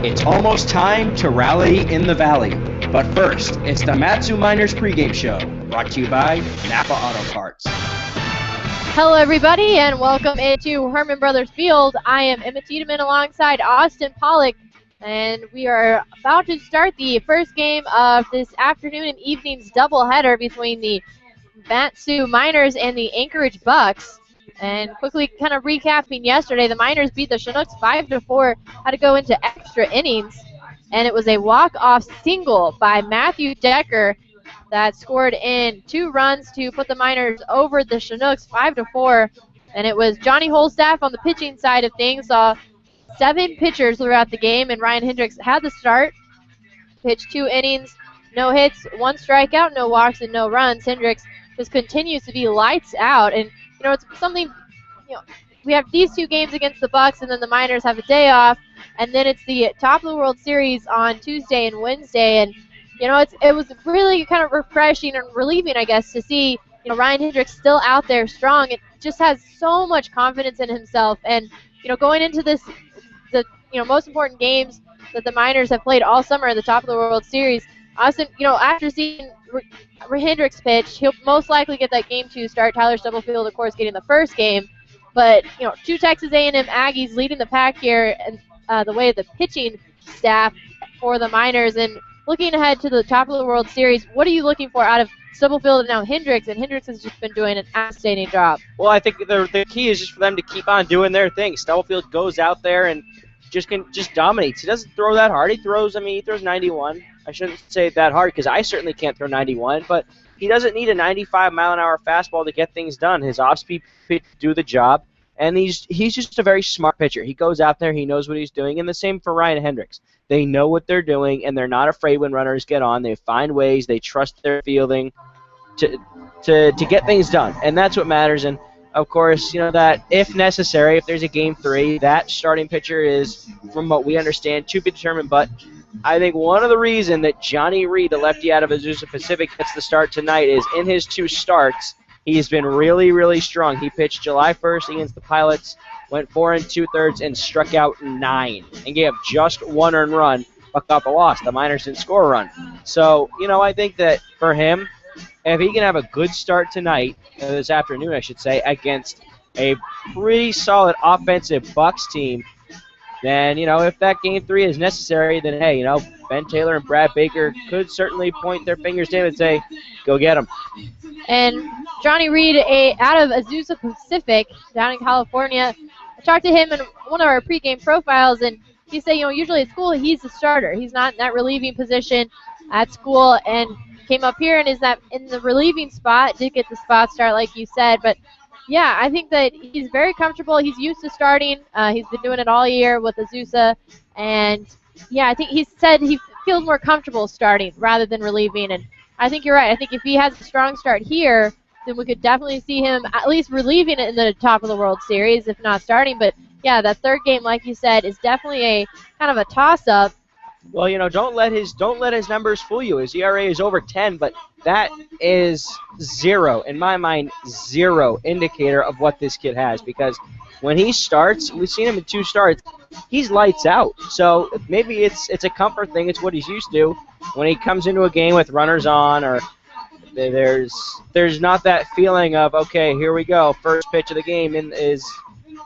It's almost time to rally in the valley. But first, it's the Matsu Miners pregame show, brought to you by Napa Auto Parts. Hello, everybody, and welcome into Herman Brothers Field. I am Emma Tiedemann alongside Austin Pollock, and we are about to start the first game of this afternoon and evening's doubleheader between the Matsu Miners and the Anchorage Bucs. And quickly kind of recapping yesterday, the Miners beat the Chinooks 5-4, had to go into extra innings, and it was a walk-off single by Matthew Decker that scored in 2 runs to put the Miners over the Chinooks 5-4. And it was Johnny Holstaff on the pitching side of things, saw 7 pitchers throughout the game, and Ryan Hendricks had the start, pitched 2 innings, no hits, 1 strikeout, no walks, and no runs. Hendricks just continues to be lights out, and it's something, we have these 2 games against the Bucs, and then the Miners have a day off, and then it's the top of the World Series on Tuesday and Wednesday, and it was really kind of refreshing and relieving, I guess, to see Ryan Hendricks still out there strong. It just has so much confidence in himself, and going into this, the most important games that the Miners have played all summer at the top of the World Series. Austin, after seeing Hendricks pitch, he'll most likely get that Game 2 start. Tyler Stubblefield, of course, getting the first game. But, 2 Texas A&M Aggies leading the pack here, and the way of the pitching staff for the Miners. And looking ahead to the top of the World Series, what are you looking for out of Stubblefield and now Hendricks? And Hendricks has just been doing an outstanding job. Well, I think the key is just for them to keep on doing their thing. Stubblefield goes out there and just dominates. He doesn't throw that hard. He throws 91. I shouldn't say that hard because I certainly can't throw 91, but he doesn't need a 95-mile-an-hour fastball to get things done. His off-speed pitch do the job, and he's just a very smart pitcher. He goes out there, he knows what he's doing, and the same for Ryan Hendricks. They know what they're doing, and they're not afraid when runners get on. They find ways. They trust their fielding to get things done, and that's what matters. And of course, that if necessary, if there's a Game 3, that starting pitcher is, from what we understand, to be determined. But I think one of the reasons that Johnny Reed, the lefty out of Azusa Pacific, gets the start tonight is in his 2 starts, he's been really, really strong. He pitched July 1st against the Pilots, went 4 2/3, and struck out 9, and gave up just 1 earned run, but got the loss. The Miners didn't score a run. So, I think that for him, if he can have a good start tonight, this afternoon I should say, against a pretty solid offensive Bucs team, then, if that Game 3 is necessary, then, hey, Ben Taylor and Brad Baker could certainly point their fingers to him and say, go get him. And Johnny Reed, out of Azusa Pacific down in California, I talked to him in one of our pregame profiles, and he said, usually at school he's the starter. He's not in that relieving position at school, and came up here and is that in the relieving spot, did get the spot start like you said, but yeah, I think that he's very comfortable. He's used to starting. He's been doing it all year with Azusa, and yeah, I think he said he feels more comfortable starting rather than relieving, and I think you're right. I think if he has a strong start here, then we could definitely see him at least relieving it in the top of the World Series, if not starting, but yeah, that third game, like you said, is definitely a kind of a toss-up. Well, don't let his numbers fool you. His ERA is over 10, but that is 0, in my mind, 0 indicator of what this kid has, because when he starts, we've seen him in 2 starts, he's lights out. So maybe it's a comfort thing. It's what he's used to. When he comes into a game with runners on, or there's not that feeling of, okay, here we go, first pitch of the game, and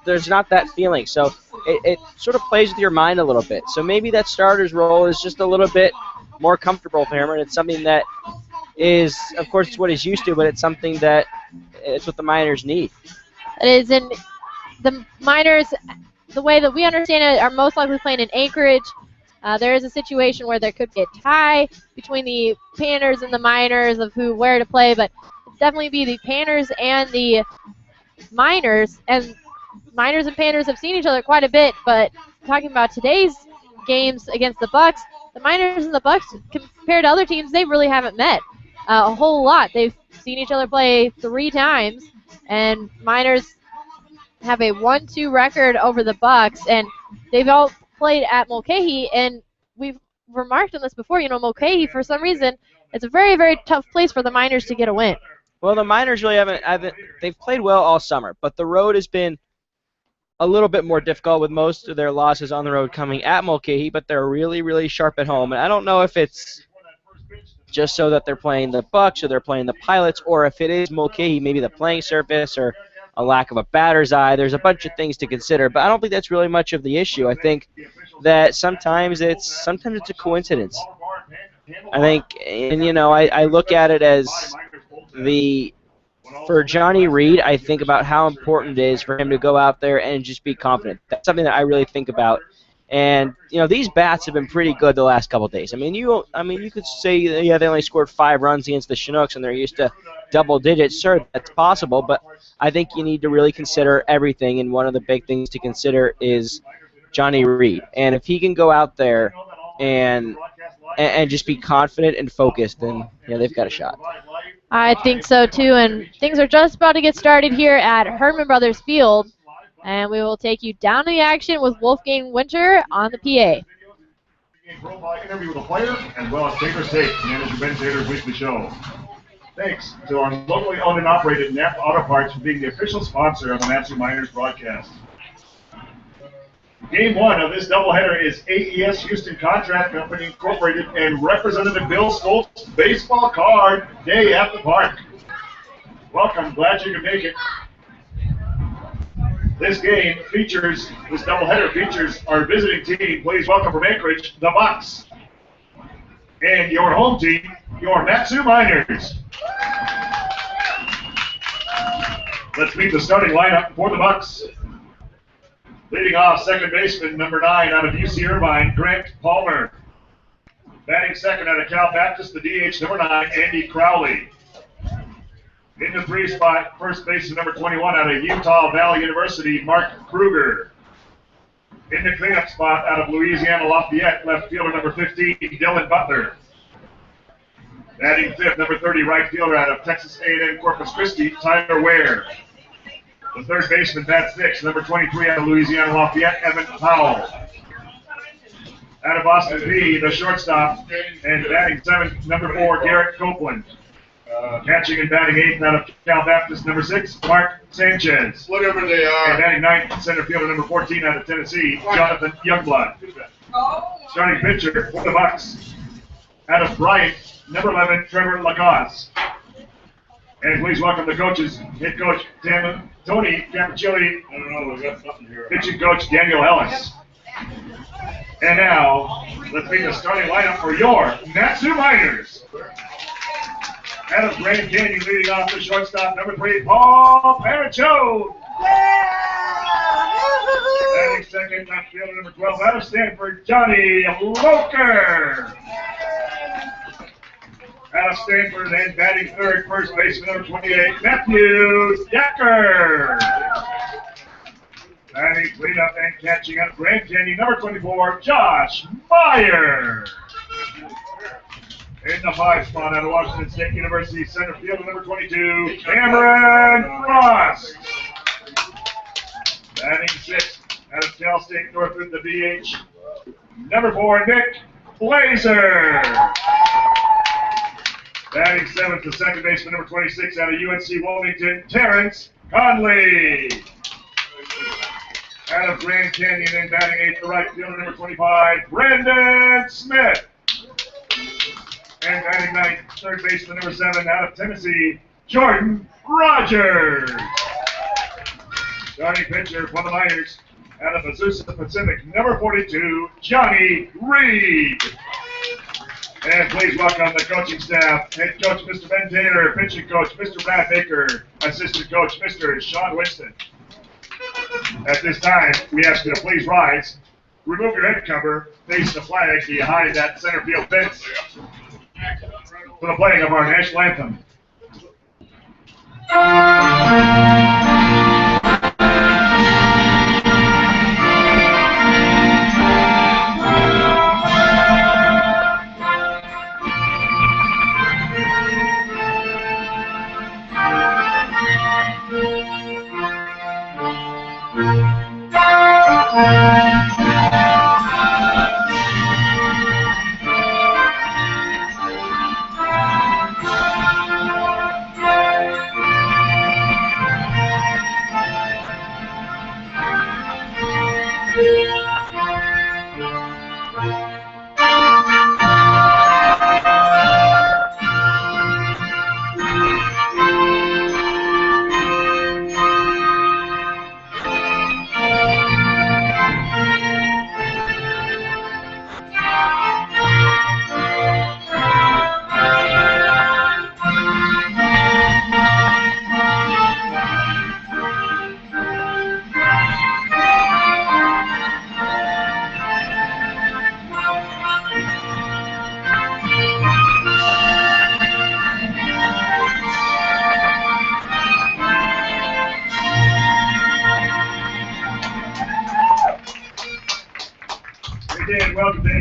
there's not that feeling. So it sort of plays with your mind a little bit. So maybe that starter's role is just a little bit more comfortable for him, and it's something that is, of course, it's what he's used to, but it's something that it's what the Miners need. It is, and the Miners, the way that we understand it, are most likely playing in Anchorage. There is a situation where there could be a tie between the Panthers and the Miners of where to play, but it's definitely be the Panthers and the Miners, and Miners and Panthers have seen each other quite a bit, but talking about today's games against the Bucs, the Miners and the Bucs, compared to other teams, they really haven't met a whole lot. They've seen each other play 3 times, and Miners have a 1-2 record over the Bucs, and they've all played at Mulcahy, and we've remarked on this before. Mulcahy, for some reason, it's a very, very tough place for the Miners to get a win. Well, the Miners really haven't they've played well all summer, but the road has been a little bit more difficult with most of their losses on the road coming at Mulcahy, but they're really, really sharp at home. And I don't know if it's just so that they're playing the Bucs or they're playing the Pilots, or if it is Mulcahy, maybe the playing surface or a lack of a batter's eye. There's a bunch of things to consider, but I don't think that's really much of the issue. I think that sometimes it's a coincidence. I think, and I look at it as for Johnny Reed, I think about how important it is for him to go out there and just be confident. That's something that I really think about. And these bats have been pretty good the last couple of days. You could say, yeah, they only scored 5 runs against the Chinooks and they're used to double digits. Sure, that's possible, but I think you need to really consider everything. And one of the big things to consider is Johnny Reed. And if he can go out there and just be confident and focused, then they've got a shot. I think so too, and things are just about to get started here at Herman Brothers Field. And we will take you down to the action with Wolfgang Winter on the PA. Profile interview with a player, as well as Taker's Take, Manager Ben Taylor's weekly show. Thanks to our locally owned and operated Napa Auto Parts for being the official sponsor of the Matsu Miners broadcast. Game 1 of this doubleheader is AES Houston Contract Company Incorporated and Representative Bill Stoltz Baseball Card Day at the Park. Welcome, glad you could make it. This doubleheader features our visiting team. Please welcome from Anchorage, the Bucs. And your home team, your Matsu Miners. Let's meet the starting lineup for the Bucs. Leading off, second baseman, number 9 out of UC Irvine, Grant Palmer. Batting second out of Cal Baptist, the DH, number 9, Andy Crowley. In the 3 spot, first baseman number 21 out of Utah Valley University, Mark Kruger. In the cleanup spot out of Louisiana Lafayette, left fielder number 15, Dylan Butler. Batting fifth, number 30, right fielder out of Texas A&M Corpus Christi, Tyler Ware. The third baseman, bat sixth, number 23 out of Louisiana Lafayette, Evan Powell. Out of Boston P, the shortstop, and batting seventh, number 4, Garrett Copeland. Catching and batting eighth out of Cal Baptist, number 6, Mark Sanchez. Whatever they are. And batting ninth, center fielder number 14 out of Tennessee, Jonathan Youngblood. Starting pitcher for the Bucs, out of Bryant, number 11, Trevor Lacasse. And please welcome the coaches, head coach Tony Cappuccilli, pitching coach Daniel Ellis. And now, let's meet the starting lineup for your Matsu Miners. Out of Grand Canyon, leading off the shortstop, number 3, Paul Paracho. Batting second, left fielder number 12, out of Stanford, Johnny Loker. Out of Stanford, and batting third, first baseman number 28, Matthew Decker. Batting cleanup and catching out of Grand Canyon, number 24, Josh Meyer. In the 5 spot out of Washington State University, center fielder number 22, Cameron Frost. Batting 6th out of Cal State Northwood, the DH, number 4, Nick Blazer. Batting 7th, the second baseman number 26 out of UNC Wilmington, Terrence Conley. Out of Grand Canyon and batting 8th, the right fielder number 25, Brandon Smith. And batting 9th, third baseman number 7 out of Tennessee, Jordan Rogers. Starting pitcher for the Miners, out of Azusa Pacific, number 42, Johnny Reed. And please welcome the coaching staff, head coach Mr. Ben Taylor, pitching coach Mr. Brad Baker, assistant coach Mr. Sean Winston. At this time, we ask you to please rise, remove your head cover, face the flag behind that center field fence for the playing of our national anthem.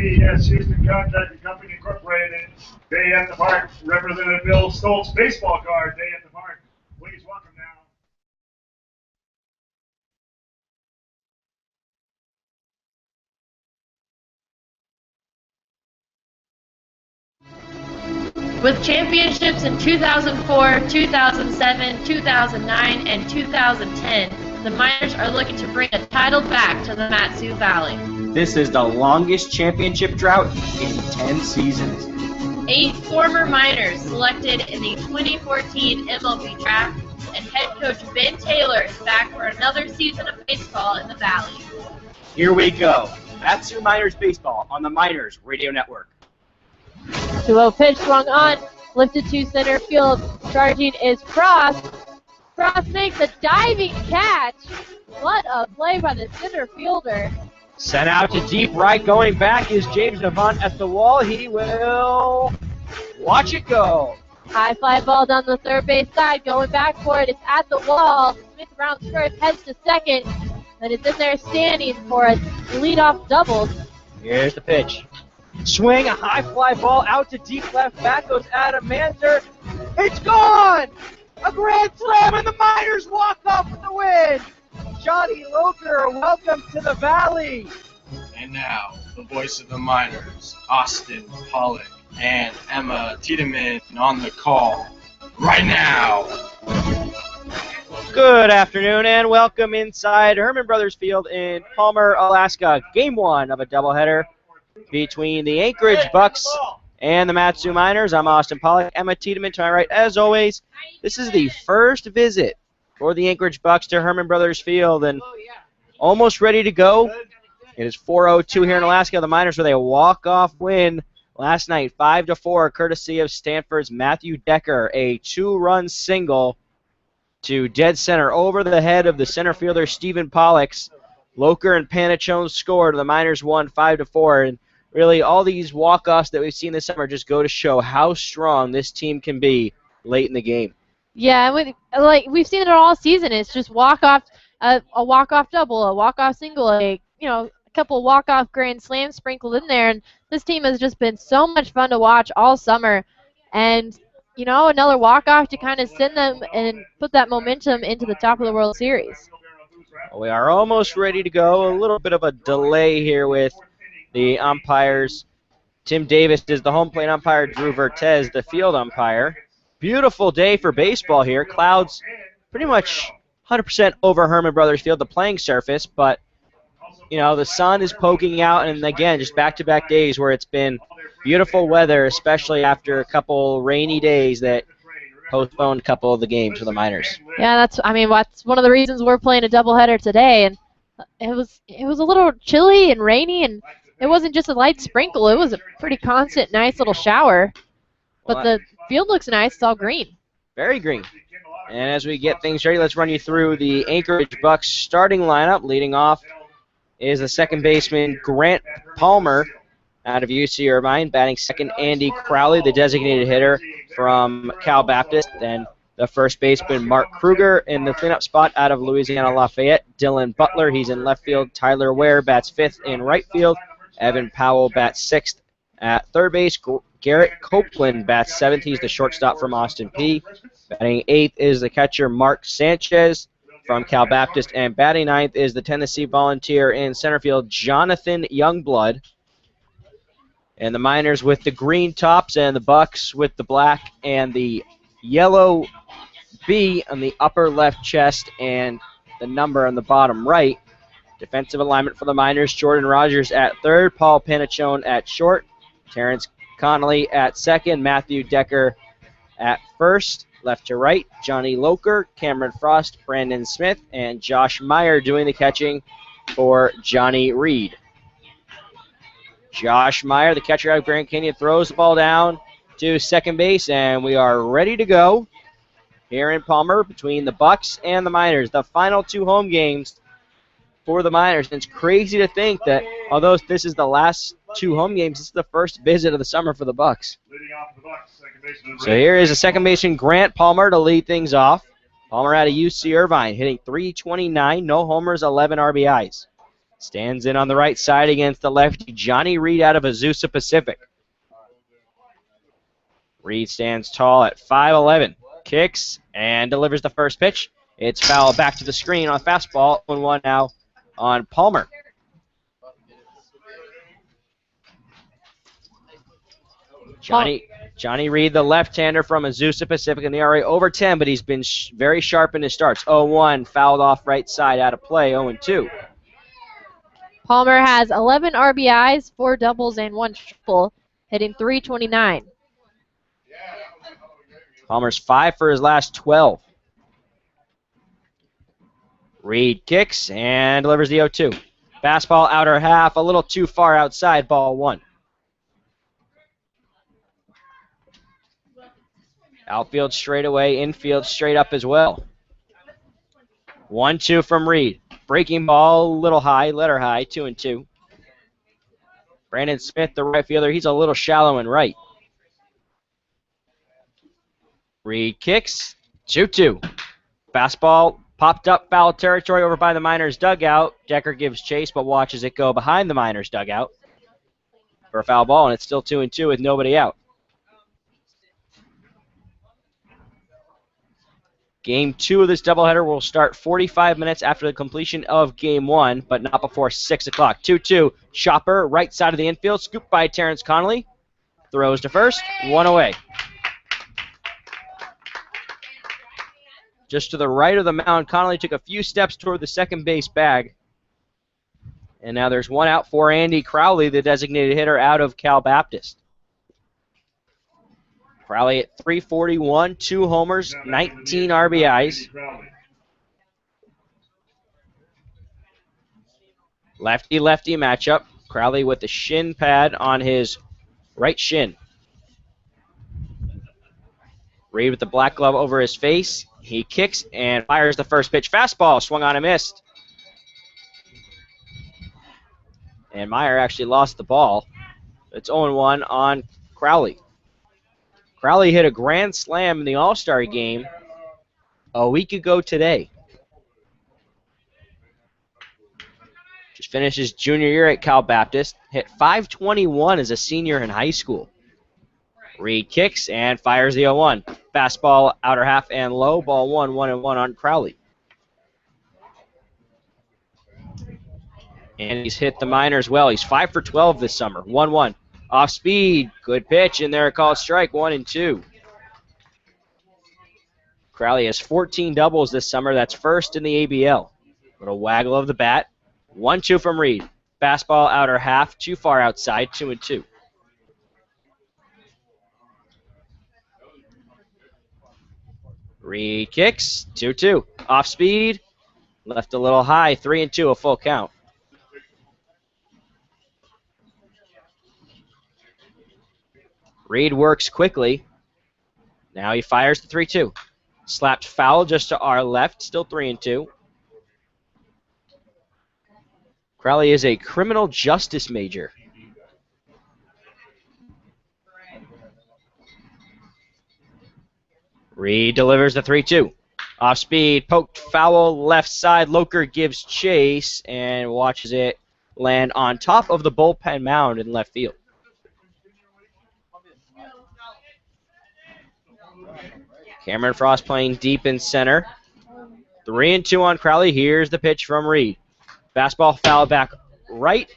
MES Houston Contracting Company Incorporated. Day at the Park. Representative Bill Stoltz baseball card. Day at the Park. Please welcome now. With championships in 2004, 2007, 2009, and 2010, the Miners are looking to bring a title back to the Mat-Su Valley. This is the longest championship drought in 10 seasons. 8 former Miners selected in the 2014 MLB draft, and head coach Ben Taylor is back for another season of baseball in the Valley. Here we go. Mat-Su Miners Baseball on the Miners Radio Network. 2-0 pitch swung on, lifted to center field. Charging is Frost. Frost makes a diving catch. What a play by the center fielder. Sent out to deep right. Going back is James Navant at the wall. He will watch it go. High fly ball down the third base side. Going back for it. It's at the wall. Smith rounds first, heads to second. And it's in there standing for a leadoff double. Here's the pitch. Swing, a high fly ball out to deep left. Back goes Adam Manzer. It's gone! A grand slam, and the Miners walk off with the win. Johnny Loker, welcome to the Valley. And now, the voice of the Miners, Austin Pollock and Emma Tiedemann on the call right now. Good afternoon and welcome inside Herman Brothers Field in Palmer, Alaska. Game 1 of a doubleheader between the Anchorage Bucs and the Mat-Su Miners. I'm Austin Pollock. Emma Tiedemann to my right. As always, this is the first visit for the Anchorage Bucs to Herman Brothers Field, and almost ready to go. It is 4-0-2 here in Alaska. The Miners with a walk-off win last night, 5-4, courtesy of Stanford's Matthew Decker, a 2-run single to dead center over the head of the center fielder Stephen Pollux. Loker and Panachone scored. The Miners won 5-4, and really all these walk-offs that we've seen this summer just go to show how strong this team can be late in the game. Yeah, we've seen it all season. It's just walk-off, a walk-off double, a walk-off single, a couple walk-off grand slams sprinkled in there, and this team has just been so much fun to watch all summer. And another walk-off to kind of send them and put that momentum into the top of the World Series. We are almost ready to go. A little bit of a delay here with the umpires. Tim Davis is the home plate umpire, Drew Vertez the field umpire. Beautiful day for baseball here. Clouds pretty much 100% over Herman Brothers Field, the playing surface, but the sun is poking out, and again, just back-to-back days where it's been beautiful weather, especially after a couple rainy days that postponed a couple of the games for the Miners. Yeah, that's one of the reasons we're playing a doubleheader today, and it was a little chilly and rainy, and it wasn't just a light sprinkle, it was a pretty constant, nice little shower. But the field looks nice, it's all green. Very green. And as we get things ready, let's run you through the Anchorage Bucs starting lineup. Leading off is the second baseman, Grant Palmer, out of UC Irvine. Batting second, Andy Crowley, the designated hitter from Cal Baptist. Then the first baseman, Mark Kruger, in the cleanup spot out of Louisiana Lafayette. Dylan Butler, he's in left field. Tyler Ware bats fifth in right field. Evan Powell bats sixth at third base. Garrett Copeland bats seventh. He's the shortstop from Austin P. Batting eighth is the catcher, Mark Sanchez from Cal Baptist. And batting ninth is the Tennessee Volunteer in center field, Jonathan Youngblood. And the Miners with the green tops and the Bucs with the black and the yellow B on the upper left chest and the number on the bottom right. Defensive alignment for the Miners, Jordan Rogers at third, Paul Panachone at short, Terrence Connolly at second, Matthew Decker at first, left to right, Johnny Loker, Cameron Frost, Brandon Smith, and Josh Meyer doing the catching for Johnny Reed. Josh Meyer, the catcher out of Grand Canyon, throws the ball down to second base, and we are ready to go here in Palmer between the Bucs and the Miners. The final two home games for the Miners. And it's crazy to think that although this is the last two home games, this is the first visit of the summer for the Bucs. So here is the second baseman, Grant Palmer, to lead things off. Palmer out of UC Irvine, hitting .329, no homers, 11 RBIs. Stands in on the right side against the lefty, Johnny Reed out of Azusa Pacific. Reed stands tall at 5'11", kicks and delivers the first pitch. It's foul back to the screen on fastball. 1-1 now on Palmer. Johnny Reed, the left-hander from Azusa Pacific in the ERA over 10, but he's been very sharp in his starts. 0-1, fouled off right side, out of play, 0-2. Palmer has 11 RBIs, 4 doubles, and 1 triple, hitting .329. Palmer's 5 for his last 12. Reed kicks and delivers the 0-2. Fastball outer half, a little too far outside, ball 1. Outfield straight away, infield straight up as well. 1-2 from Reed. Breaking ball, a little high, letter high, 2-2. Brandon Smith, the right fielder, he's a little shallow and right. Reed kicks, 2-2. Fastball popped up foul territory over by the Miners dugout. Decker gives chase but watches it go behind the Miners dugout for a foul ball, and it's still 2-2 with nobody out. Game 2 of this doubleheader will start 45 minutes after the completion of Game 1, but not before 6 o'clock. 2-2, chopper, right side of the infield, scooped by Terrence Connolly. Throws to first, 1 away. Just to the right of the mound, Connolly took a few steps toward the second base bag. And now there's 1 out for Andy Crowley, the designated hitter out of Cal Baptist. Crowley at .341, 2 homers, 19 RBIs. Lefty-lefty matchup. Crowley with the shin pad on his right shin. Reed with the black glove over his face. He kicks and fires the first pitch. Fastball, swung on and missed. And Meyer actually lost the ball. It's 0-1 on Crowley. Crowley hit a grand slam in the All-Star game a week ago today. Just finished his junior year at Cal Baptist. Hit .521 as a senior in high school. Reed kicks and fires the 0-1. Fastball, outer half and low. Ball 1, 1-1 on Crowley. And he's hit the Miners well. He's 5 for 12 this summer. 1-1. Off speed. Good pitch. And there, called strike. 1-2. Crowley has 14 doubles this summer. That's first in the ABL. Little waggle of the bat. 1-2 from Reed. Fastball, outer half. Too far outside. 2-2. Reed kicks. 2-2. Off speed. Left a little high. 3-2. A full count. Reed works quickly. Now he fires the 3-2. Slapped foul just to our left. Still 3-2. Crowley is a criminal justice major. Reed delivers the 3-2. Off speed, poked foul left side. Loker gives chase and watches it land on top of the bullpen mound in left field. Cameron Frost playing deep in center. 3-2 on Crowley. Here's the pitch from Reed. Fastball foul back right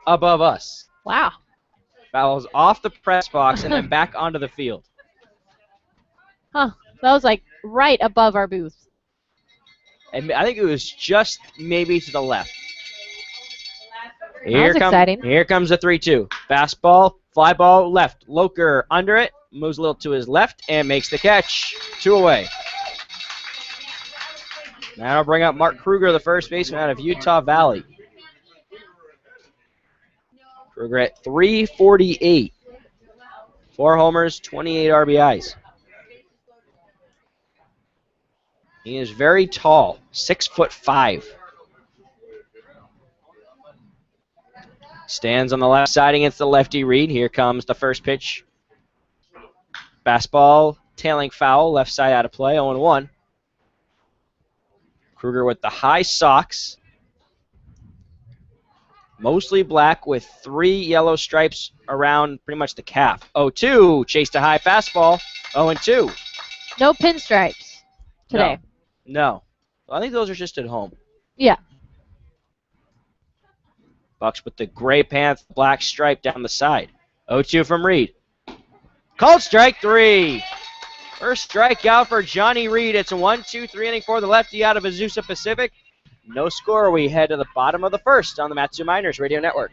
above us. Wow. Fouls off the press box and then back onto the field. Huh. That was like right above our booth. And I think it was just maybe to the left. Exciting. Here comes the 3-2. Fastball, fly ball left. Loker under it. Moves a little to his left and makes the catch. 2 away. Now I'll bring up Mark Kruger, the first baseman out of Utah Valley. Kruger at .348. 4 homers, 28 RBIs. He is very tall, 6'5". Stands on the left side against the lefty Reed. Here comes the first pitch. Fastball, tailing foul, left side out of play, 0-1. Kruger with the high socks. Mostly black with 3 yellow stripes around pretty much the calf. 0-2, chased a high fastball. 0-2. No pinstripes today. No. Well, I think those are just at home. Yeah. Bucs with the gray pants, black stripe down the side. 0-2 from Reed. Called strike 3. First strikeout for Johnny Reed. It's a 1-2-3 inning for the lefty out of Azusa Pacific. No score. We head to the bottom of the first on the Matsu Miners Radio Network.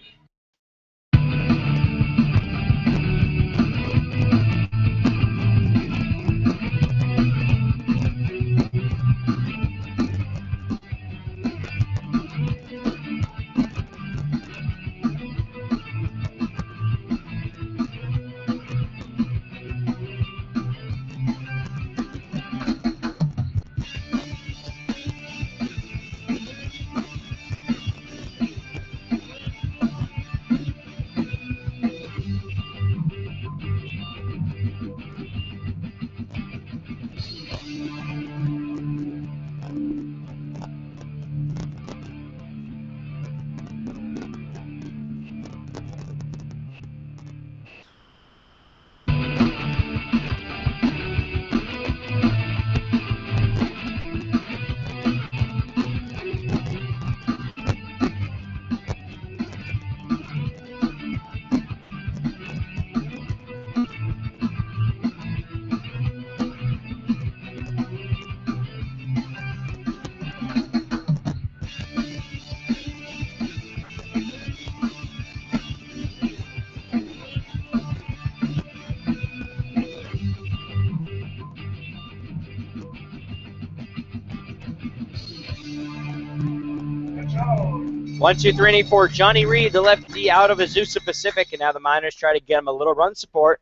One, two, three, inning for Johnny Reed, the lefty out of Azusa Pacific, and now the Miners try to get him a little run support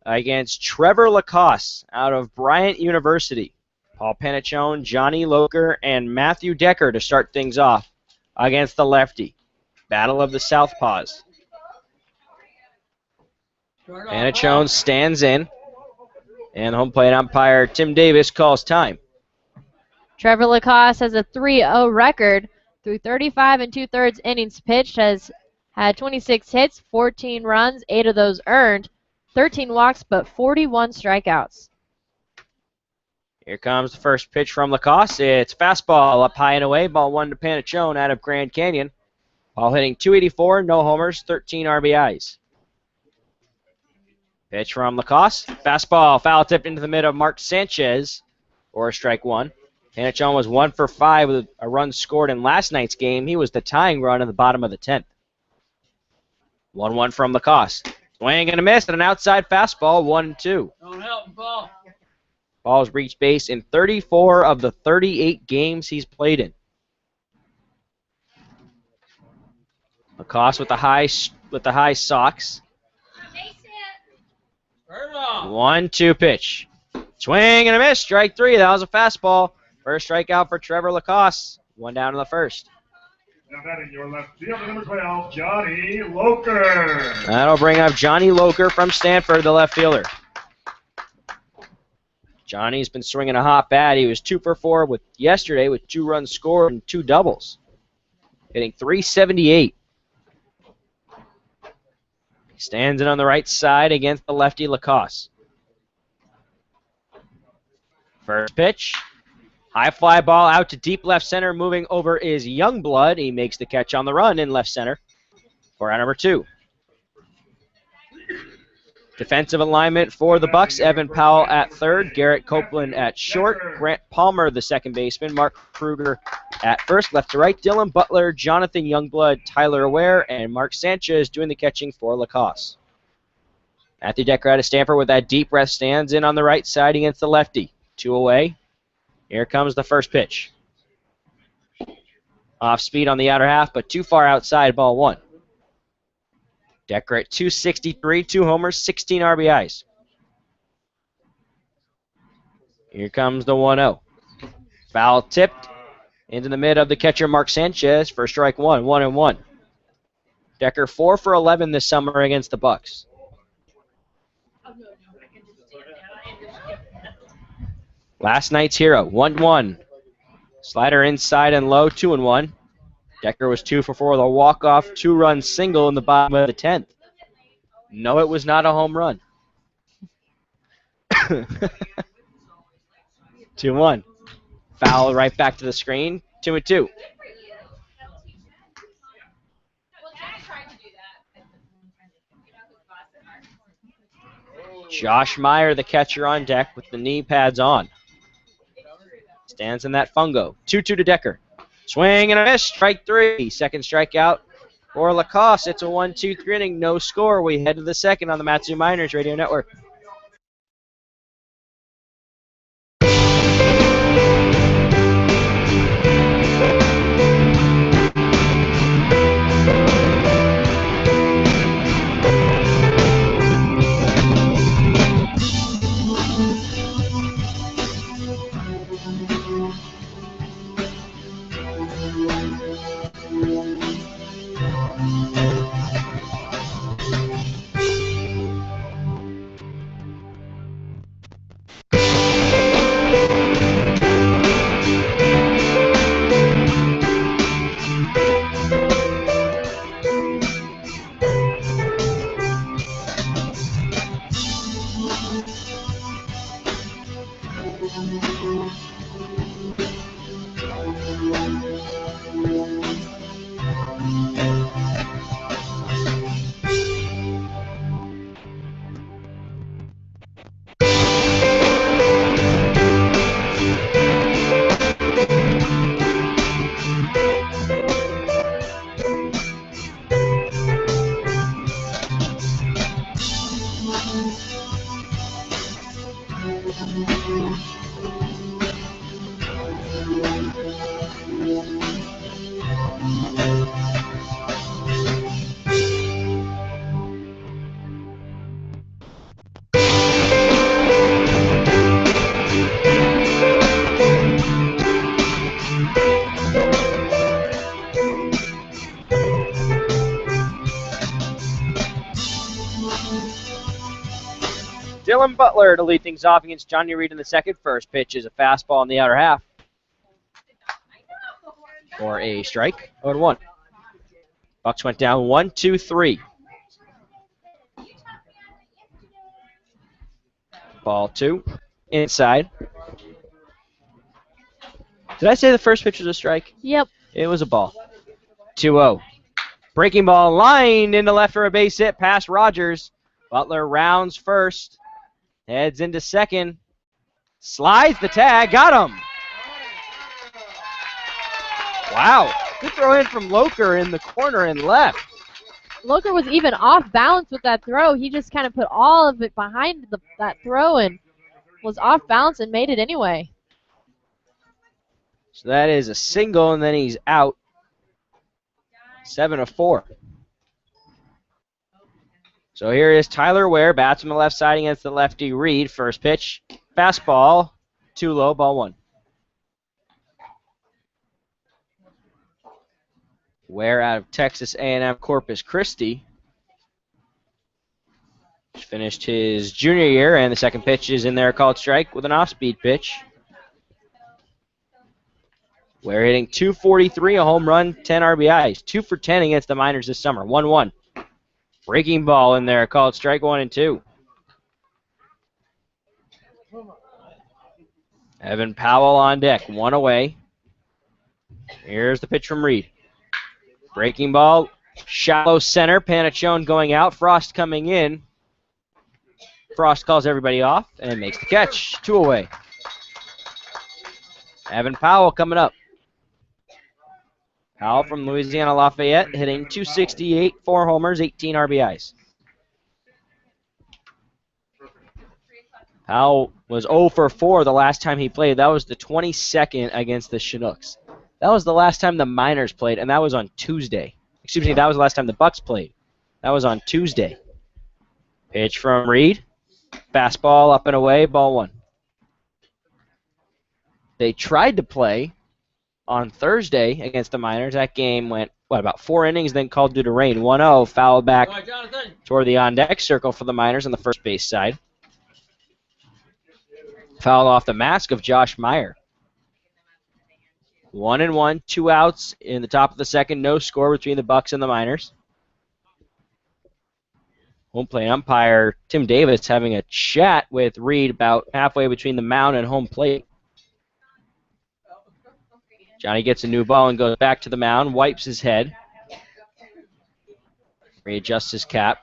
against Trevor Lacoste out of Bryant University. Paul Panachone, Johnny Loker, and Matthew Decker to start things off against the lefty. Battle of the Southpaws. Panachone stands in, and home plate umpire Tim Davis calls time. Trevor Lacoste has a 3-0 record through 35 2/3 innings pitched, has had 26 hits, 14 runs, 8 of those earned, 13 walks, but 41 strikeouts. Here comes the first pitch from Lacoste. It's fastball up high and away. Ball 1 to Panachone out of Grand Canyon. Paul hitting .284, no homers, 13 RBIs. Pitch from Lacoste. Fastball foul tipped into the mid of Mark Sanchez for strike 1. Panachone was 1 for 5 with a run scored in last night's game. He was the tying run in the bottom of the 10th. 1-1 from Lacoste. Swing and a miss and an outside fastball, 1-2. Don't help him, Paul. Paul's reached base in 34 of the 38 games he's played in. Lacoste with the high socks. 1-2 pitch. Swing and a miss, strike 3. That was a fastball. First strikeout for Trevor Lacoste. 1 down in the first. Now batting your left fielder, number 12, Johnny Loker. That'll bring up Johnny Loker from Stanford, the left fielder. Johnny's been swinging a hot bat. He was 2 for 4 yesterday with 2 runs scored and 2 doubles. Hitting .378. He stands in on the right side against the lefty Lacoste. First pitch. High fly ball out to deep left center. Moving over is Youngblood. He makes the catch on the run in left center for out number 2. Defensive alignment for the Bucs. Evan Powell at third. Garrett Copeland at short. Grant Palmer, the second baseman. Mark Kruger at first. Left to right. Dylan Butler, Jonathan Youngblood, Tyler Ware, and Mark Sanchez doing the catching for Lacoste. Matthew Decker out of Stanford with that deep breath stands in on the right side against the lefty. 2 away. Here comes the first pitch. Off speed on the outer half, but too far outside, ball 1. Decker at .263, 2 homers, 16 RBIs. Here comes the 1-0. Foul tipped into the mid of the catcher, Mark Sanchez, for strike 1, 1-1. Decker 4 for 11 this summer against the Bucs. Last night's hero, 1-1. Slider inside and low, 2-1. Decker was 2 for 4 with a walk-off 2-run single in the bottom of the 10th. No, it was not a home run. 2-1. Foul right back to the screen. 2-2. Josh Meyer, the catcher, on deck with the knee pads on. Stands in that fungo. 2-2 to Decker. Swing and a miss. Strike 3. Second strikeout for Lacoste. It's a 1-2-3 inning. No score. We head to the second on the Matsu Miners Radio Network. Dylan Butler to lead things off against Johnny Reed in the second. First pitch is a fastball in the outer half for a strike. 0-1. Bucs went down 1-2-3. Ball 2. Inside. Did I say the first pitch was a strike? Yep. It was a ball. 2-0. Breaking ball lined into left for a base hit past Rogers. Butler rounds first. Heads into second. Slides the tag. Got him. Wow. Good throw in from Loker in the corner and left. Loker was even off balance with that throw. He just kind of put all of it behind that throw and was off balance and made it anyway. So that is a single, and then he's out. 7-4. So here is Tyler Ware, bats on the left side against the lefty Reed. First pitch, fastball, too low, ball 1. Ware out of Texas A&M Corpus Christi. Finished his junior year, and the second pitch is in there, called strike with an off-speed pitch. Ware hitting .243, a home run, 10 RBIs. 2 for 10 against the Miners this summer. 1-1. Breaking ball in there, called strike 1 and 2. Evan Powell on deck, 1 away. Here's the pitch from Reed. Breaking ball, shallow center, Panachone going out, Frost coming in. Frost calls everybody off and makes the catch. 2 away. Evan Powell coming up. Powell from Louisiana Lafayette hitting .268, 4 homers, 18 RBIs. Powell was 0 for 4 the last time he played. That was the 22nd against the Chinooks. That was the last time the Miners played, and that was on Tuesday. Excuse me, that was the last time the Bucs played. That was on Tuesday. Pitch from Reed. Fastball up and away, ball 1. They tried to play on Thursday against the Miners. That game went, about 4 innings, then called due to rain. 1-0, fouled back toward the on-deck circle for the Miners on the first base side. Fouled off the mask of Josh Meyer. 1-1, 2 outs in the top of the second. No score between the Bucs and the Miners. Home plate umpire Tim Davis having a chat with Reed about halfway between the mound and home plate. Johnny gets a new ball and goes back to the mound, wipes his head, readjusts his cap.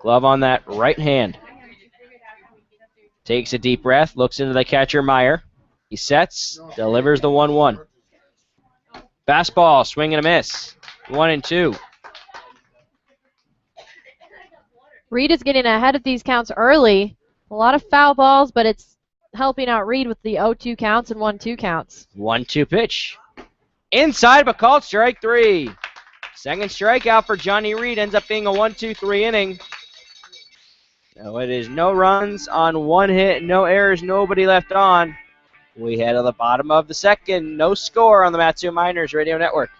Glove on that right hand. Takes a deep breath, looks into the catcher Meyer. He sets, delivers the 1-1. Fastball, swing and a miss. 1-2. Reed is getting ahead of these counts early. A lot of foul balls, but it's helping out Reed with the 0-2 counts and 1-2 counts. 1-2 pitch. Inside, but called strike 3. Second strikeout for Johnny Reed. Ends up being a 1-2-3 inning. So it is no runs on 1 hit, no errors, nobody left on. We head to the bottom of the second. No score on the Matsu Miners Radio Network.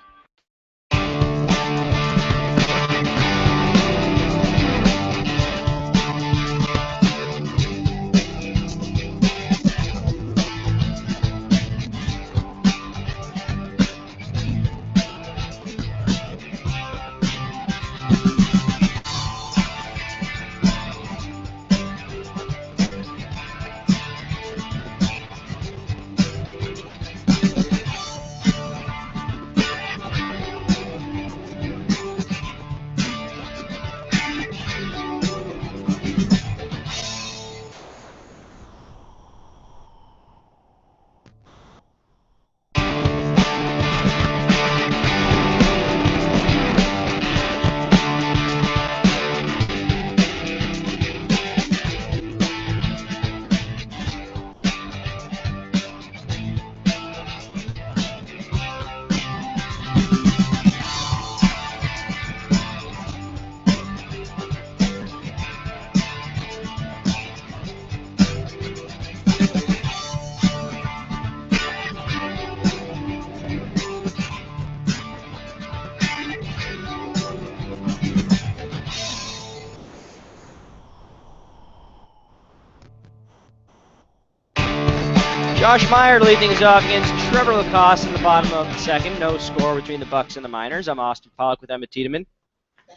Josh Meyer leading things off against Trevor Lacoste in the bottom of the second. No score between the Bucs and the Miners. I'm Austin Pollock with Emma Tiedemann.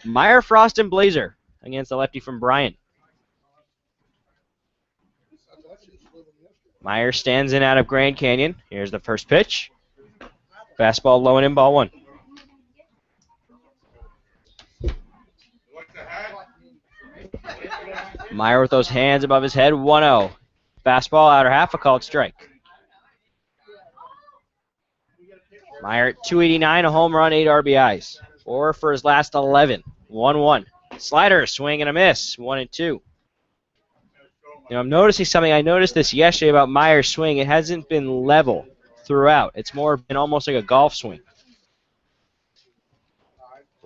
Meyer, Frost, and Blazer against the lefty from Bryant. Meyer stands in out of Grand Canyon. Here's the first pitch. Fastball low and in, ball 1. Meyer with those hands above his head, 1-0. Fastball outer half, a called strike. Meyer at 289, a home run, 8 RBIs. 4 for his last 11. 1-1. Slider, swing and a miss. 1-2. You know, I'm noticing something. I noticed this yesterday about Meyer's swing. It hasn't been level throughout. It's more been almost like a golf swing.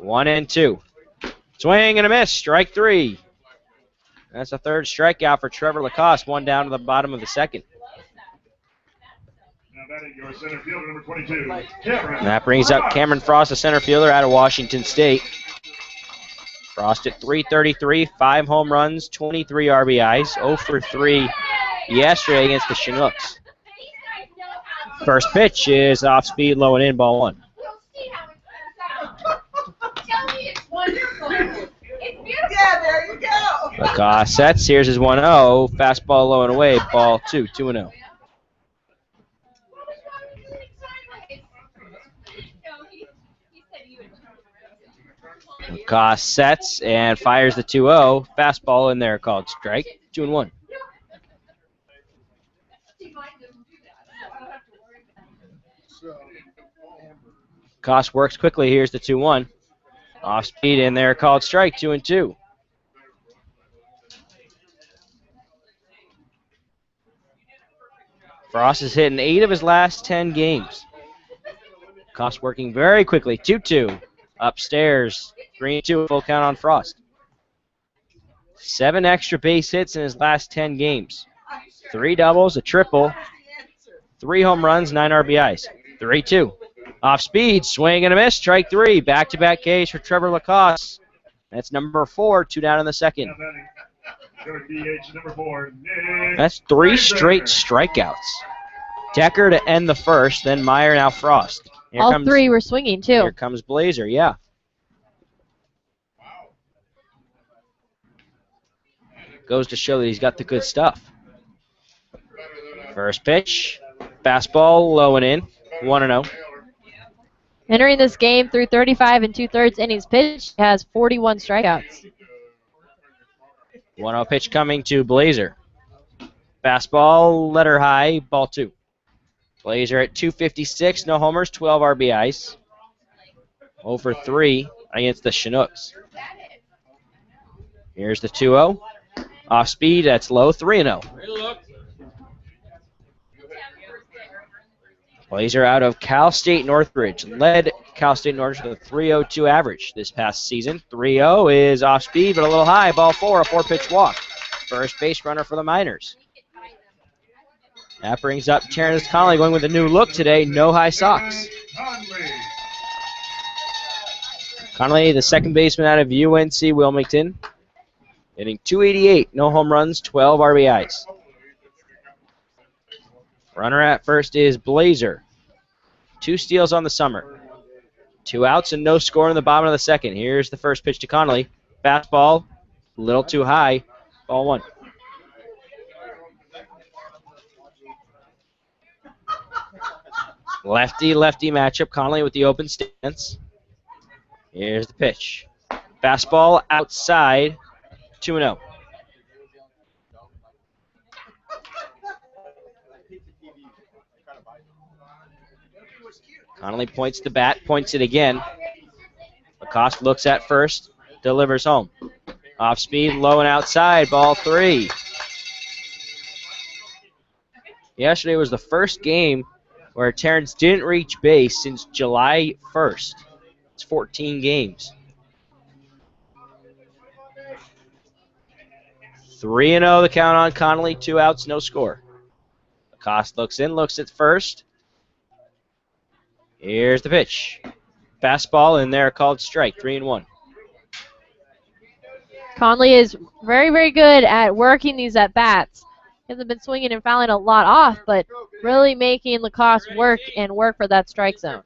1-2. Swing and a miss. Strike 3. That's a third strikeout for Trevor Lacoste. 1 down to the bottom of the second. Now batting your center fielder, number 22, Cameron. And that brings up Cameron Frost, a center fielder out of Washington State. Frost at .333, 5 home runs, 23 RBIs, 0 for 3 yesterday against the Chinooks. First pitch is off speed, low and in, ball 1. Yeah, there you go. Lacoste sets. Here's his 1-0. Fastball low and away, ball 2, 2-0. Lacoste sets and fires the 2-0. Fastball in there called strike. 2-1. Lacoste works quickly. Here's the 2-1. Off speed in there called strike. 2-2. Frost has hit in 8 of his last 10 games. Lacoste working very quickly. 2-2. Upstairs. 3-2. Full count on Frost. 7 extra base hits in his last 10 games. 3 doubles, a triple, 3 home runs, 9 RBIs. 3-2. Off speed, swing and a miss, strike 3. Back-to-back Ks for Trevor Lacoste. That's number 4, 2 down in the second. Now batting your DH, number 4, Nick. That's 3 straight strikeouts. Decker to end the first, then Meyer, now Frost. All three were swinging, too. Here comes Blazer, yeah. Goes to show that he's got the good stuff. First pitch, fastball low and in, 1-0. Entering this game through 35 2/3 innings pitched, has 41 strikeouts. 1-0 pitch coming to Blazer. Fastball, letter high, ball 2. Blazer at 256, no homers, 12 RBIs. 0 for 3 against the Chinooks. Here's the 2-0. Off speed, that's low, 3-0. Blazer out of Cal State Northridge. Led Cal State Northridge with a 3.02 average this past season. 3-0 is off speed, but a little high. Ball 4, a 4-pitch walk. First base runner for the Miners. That brings up Terrence Connolly going with a new look today. No high socks. Connolly, the second baseman out of UNC Wilmington. Hitting .288, no home runs, 12 RBIs. Runner at first is Blazer. 2 steals on the summer. 2 outs and no score in the bottom of the second. Here's the first pitch to Connolly. Fastball, a little too high. Ball 1. Lefty-lefty matchup. Connolly with the open stance. Here's the pitch. Fastball outside, 2-0. Connolly points the bat, points it again. Lacoste looks at first, delivers home. Off speed, low and outside, ball 3. Yesterday was the first game where Terrence didn't reach base since July 1st. It's 14 games. 3-0 the count on Connolly, 2 outs, no score. Lacoste looks in, looks at first. Here's the pitch. Fastball in there called strike, 3-1. Conley is very, very good at working these at-bats. He hasn't been swinging and fouling a lot off, but really making Lacoste work for that strike zone.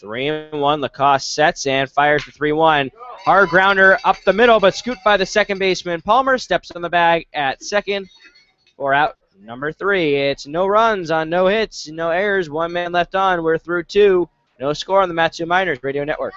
3-1, Lacoste sets and fires the 3-1. Hard grounder up the middle, but scooped by the second baseman. Palmer steps on the bag at second for out number 3. It's no runs on no hits, no errors, 1 man left on. We're through 2. No score on the Matsu Miners Radio Network.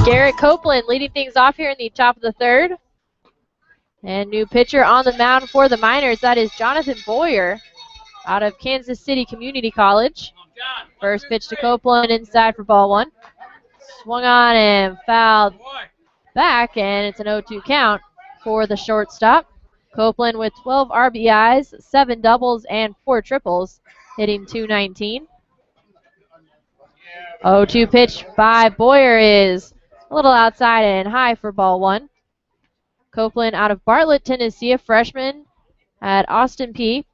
Garrett Copeland leading things off here in the top of the third. And new pitcher on the mound for the Miners, that is Jonathan Boyer out of Kansas City Community College. First pitch to Copeland inside for ball one. Swung on and fouled back, and it's an 0-2 count for the shortstop. Copeland with 12 RBIs, 7 doubles, and 4 triples, hitting .219. 0-2 pitch by Boyer is a little outside and high for ball one. Copeland out of Bartlett, Tennessee, a freshman at Austin P.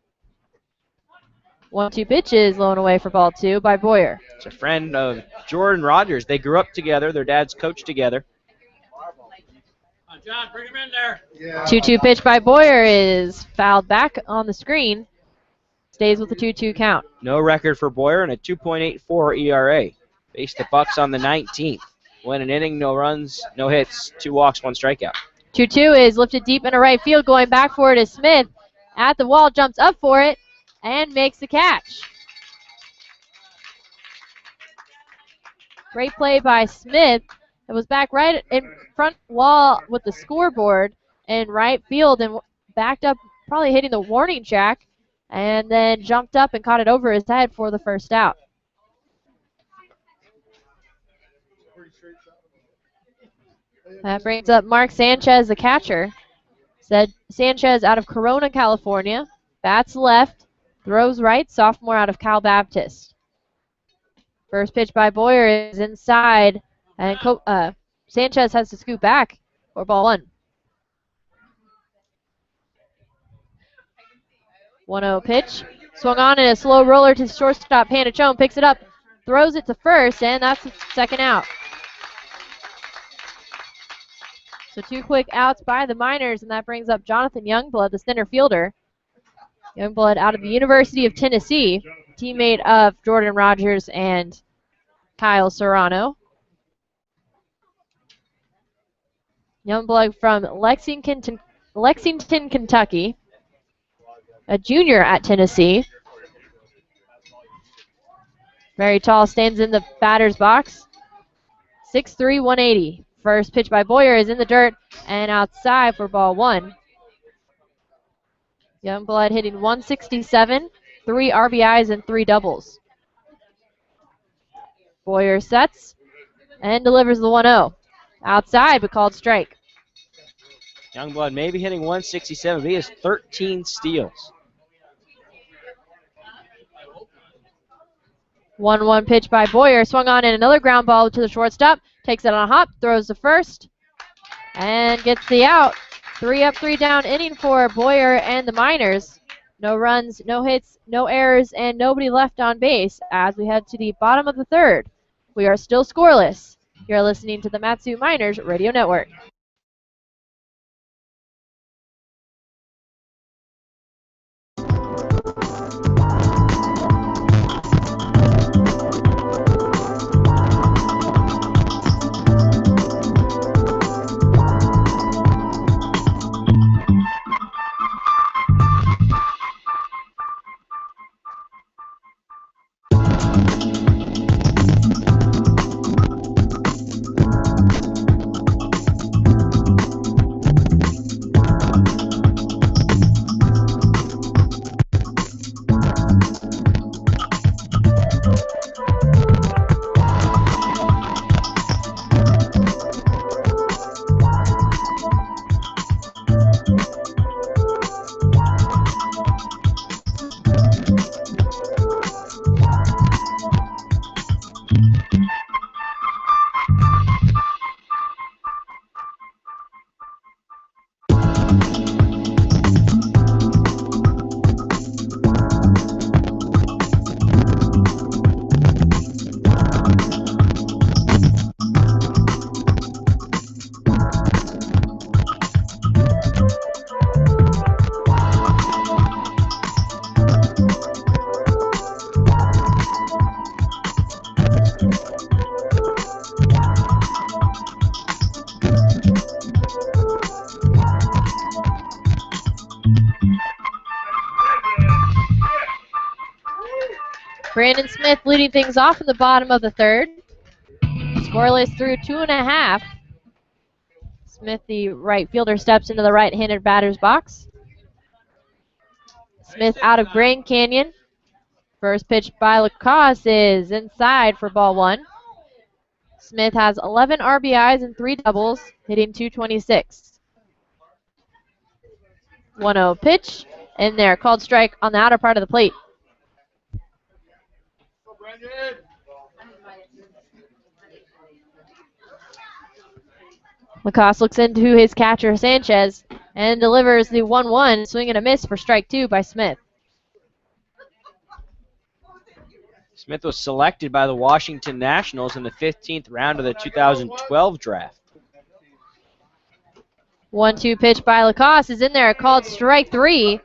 1-2 pitch is low and away for ball two by Boyer. It's a friend of Jordan Rogers. They grew up together. Their dads coached together. John, bring him in there. 2-2 pitch by Boyer is fouled back on the screen. Stays with the 2-2 count. No record for Boyer and a 2.84 ERA. Faced the Bucs on the 19th. Went an inning, no runs, no hits, 2 walks, 1 strikeout. 2-2 is lifted deep into right field. Going back for it is Smith. At the wall, jumps up for it and makes the catch. Great play by Smith. It was back right in front wall with the scoreboard in right field and backed up, probably hitting the warning track, and then jumped up and caught it over his head for the first out. That brings up Mark Sanchez, the catcher. Sanchez out of Corona, California. Bats left, throws right, sophomore out of Cal Baptist. First pitch by Boyer is inside, and Sanchez has to scoot back for ball one. 1-0 pitch. Swung on in a slow roller to shortstop. Panachone picks it up, throws it to first, and that's the second out. So 2 quick outs by the Miners, and that brings up Jonathan Youngblood, the center fielder. Youngblood out of the University of Tennessee, teammate of Jordan Rogers and Kyle Serrano. Youngblood from Lexington, Kentucky, a junior at Tennessee. Very tall, stands in the batter's box. 6'3", 180. First pitch by Boyer is in the dirt and outside for ball one. Youngblood hitting .167, 3 RBIs and 3 doubles. Boyer sets and delivers the 1-0. Outside, but called strike. Youngblood may be hitting .167, but he has 13 steals. 1-1 pitch by Boyer. Swung on in another ground ball to the shortstop. Takes it on a hop, throws to first, and gets the out. 3 up, 3 down inning for Boyer and the Miners. No runs, no hits, no errors, and nobody left on base as we head to the bottom of the third. We are still scoreless. You're listening to the Matsu Miners Radio Network. Brandon Smith leading things off in the bottom of the third. Scoreless through 2.5. Smith, the right fielder, steps into the right-handed batter's box. Smith out of Grand Canyon. First pitch by Lacoste is inside for ball 1. Smith has 11 RBIs and 3 doubles, hitting .226. 1-0 pitch in there, called strike on the outer part of the plate. Lacoste looks into his catcher, Sanchez, and delivers the 1-1, swing and a miss for strike 2 by Smith. Smith was selected by the Washington Nationals in the 15th round of the 2012 draft. 1-2 pitch by Lacoste is in there, called strike 3.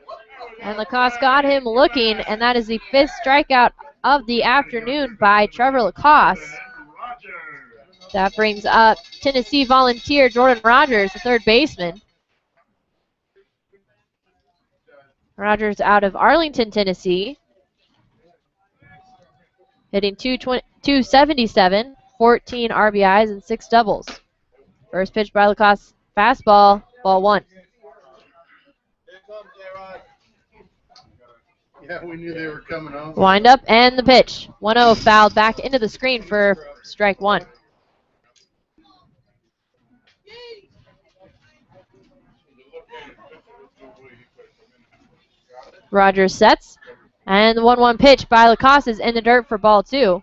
And Lacoste got him looking, and that is the 5th strikeout of the afternoon by Trevor Lacoste. That brings up Tennessee volunteer Jordan Rogers, the third baseman. Rogers out of Arlington, Tennessee. Hitting .277, 14 RBIs and 6 doubles. First pitch by Lacoste, fastball, ball 1. Yeah, we knew they were coming home. Wind up and the pitch. 1-0 fouled back into the screen for strike 1. Rogers sets. And the 1-1 pitch by Lacoste is in the dirt for ball 2.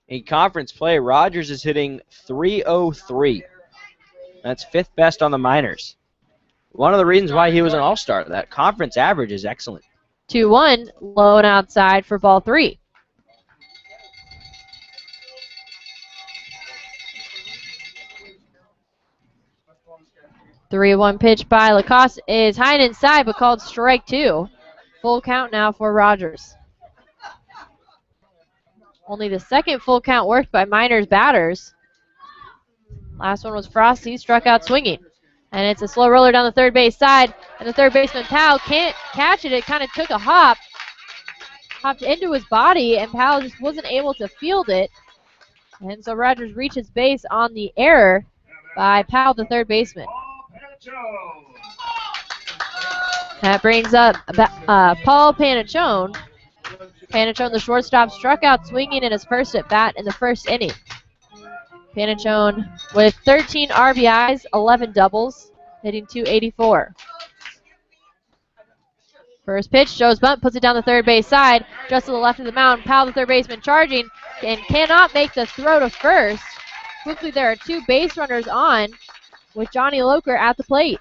In conference play, Rogers is hitting .303. That's 5th best on the minors. One of the reasons why he was an all-star. That conference average is excellent. 2-1, low and outside for ball 3. Three-one pitch by Lacoste is high and inside, but called strike 2. Full count now for Rogers. Only the second full count worked by Miners batters. Last one was Frosty, struck out swinging. And it's a slow roller down the third base side, and the third baseman, Powell, can't catch it. It kind of took a hopped into his body, and Powell just wasn't able to field it. And so Rogers reaches base on the error by Powell, the third baseman. That brings up Paul Panachone. Panachone, the shortstop, struck out swinging in his first at bat in the first inning. Panachone with 13 RBIs, 11 doubles, hitting .284. First pitch, shows bunt, puts it down the third base side, just to the left of the mound. Powell, the third baseman, charging and cannot make the throw to first. Quickly, there are 2 base runners on with Johnny Loker at the plate.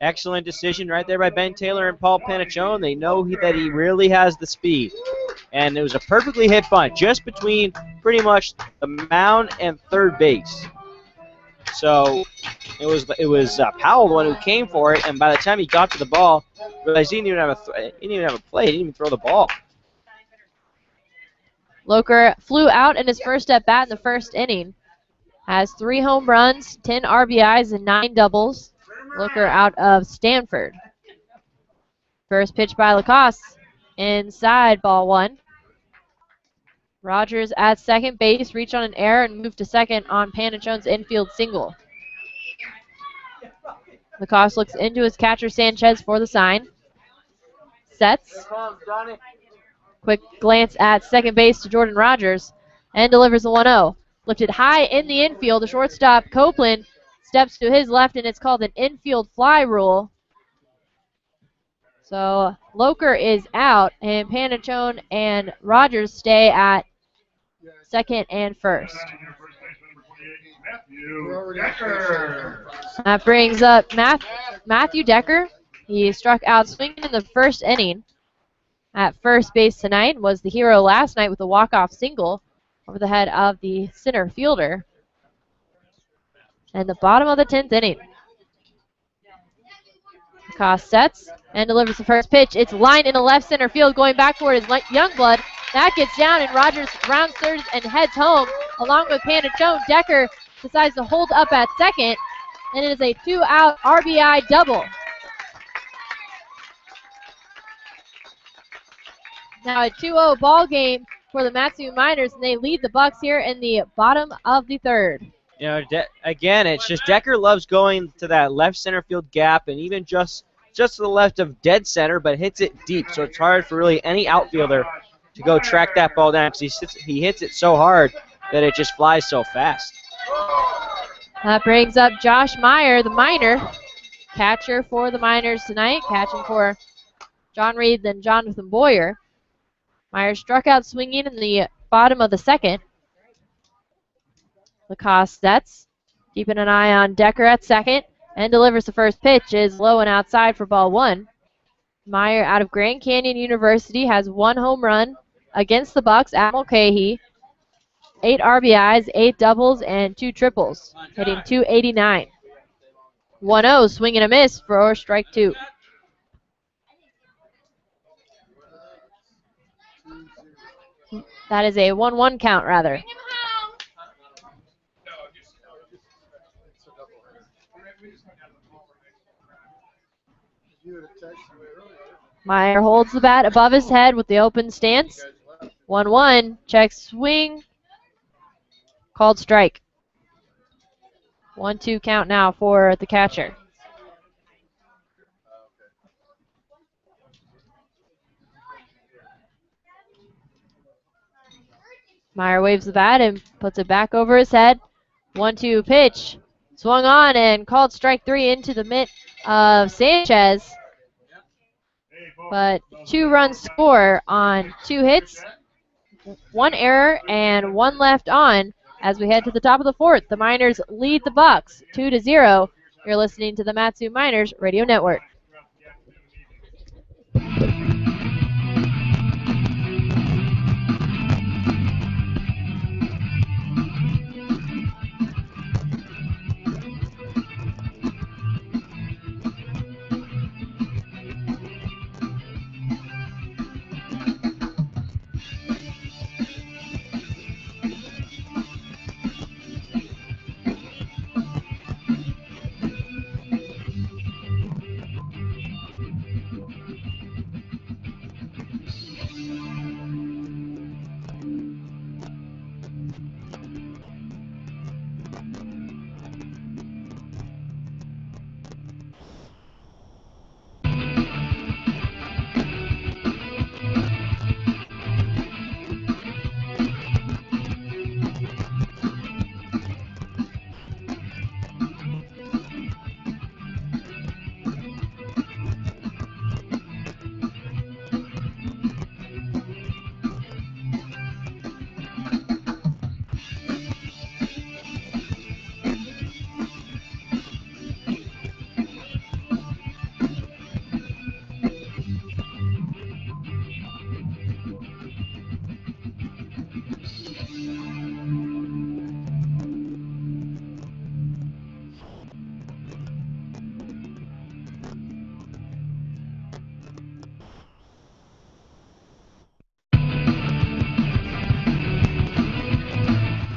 Excellent decision right there by Ben Taylor and Paul Panachone. They know that he really has the speed. And it was a perfectly hit bunt just between pretty much the mound and third base. So it was Powell the one who came for it, and by the time he got to the ball, realized he didn't even have a play. He didn't even throw the ball. Loker flew out in his first at bat in the first inning. Has 3 home runs, 10 RBIs, and 9 doubles. Loker out of Stanford. First pitch by Lacoste. Inside, ball 1. Rogers at second base, reach on an error and move to second on Panachone's infield single. Lacoste looks into his catcher Sanchez for the sign. Sets. Quick glance at second base to Jordan Rogers and delivers the 1-0. Lifted high in the infield, the shortstop Copeland steps to his left, and it's called an infield fly rule. So Loker is out, and Panachone and Rogers stay at second and first. That brings up Matthew Decker. He struck out swinging in the first inning at first base tonight, was the hero last night with a walk-off single over the head of the center fielder. And the bottom of the 10th inning. Lacoste sets and delivers the first pitch. It's lined into left center field, going back toward his Youngblood. That gets down, and Rogers rounds third and heads home along with Panachone. Decker decides to hold up at second, and it is a 2-out RBI double. Now a 2-0 ball game for the Matsu Miners, and they lead the Bucs here in the bottom of the third. You know, again, it's just Decker loves going to that left center field gap and even just to the left of dead center, but hits it deep. So it's hard for really any outfielder to go track that ball down because he hits it so hard that it just flies so fast. That brings up Josh Meyer, the Miner, catcher for the Miners tonight, catching for John Reed and Jonathan Boyer. Meyer struck out swinging in the bottom of the second. Lacoste sets, keeping an eye on Decker at second, and delivers the first pitch. Is low and outside for ball one. Meyer out of Grand Canyon University has 1 home run against the Bucs at Mulcahy, 8 RBIs, 8 doubles, and 2 triples, hitting .289. 1-0, swing and a miss for strike 2. That is a 1-1 count, rather. Meyer holds the bat above his head with the open stance. 1-1, check swing, called strike. 1-2 count now for the catcher. Meyer waves the bat and puts it back over his head. 1-2 pitch. Swung on and called strike 3 into the mitt of Sanchez. But 2 runs score on 2 hits, 1 error, and 1 left on as we head to the top of the fourth. The Miners lead the Bucs 2-0. You're listening to the Matsu Miners Radio Network.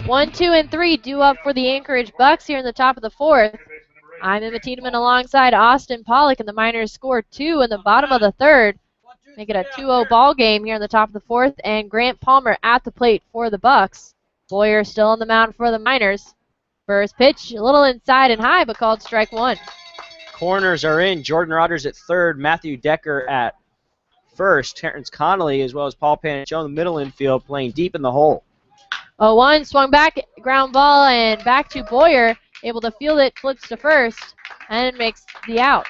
One, 2, and 3 due up for the Anchorage Bucs here in the top of the fourth. I'm Emma Tiedemann alongside Austin Pollock, and the Miners score 2 in the bottom of the third. Make it a 2-0 ball game here in the top of the fourth, and Grant Palmer at the plate for the Bucs. Boyer still on the mound for the Miners. First pitch, a little inside and high, but called strike 1. Corners are in. Jordan Rogers at third, Matthew Decker at first, Terrence Connolly as well as Paul Paniccione in the middle infield playing deep in the hole. 0-1, swung back, ground ball, and back to Boyer. Able to field it, flips to first, and makes the out.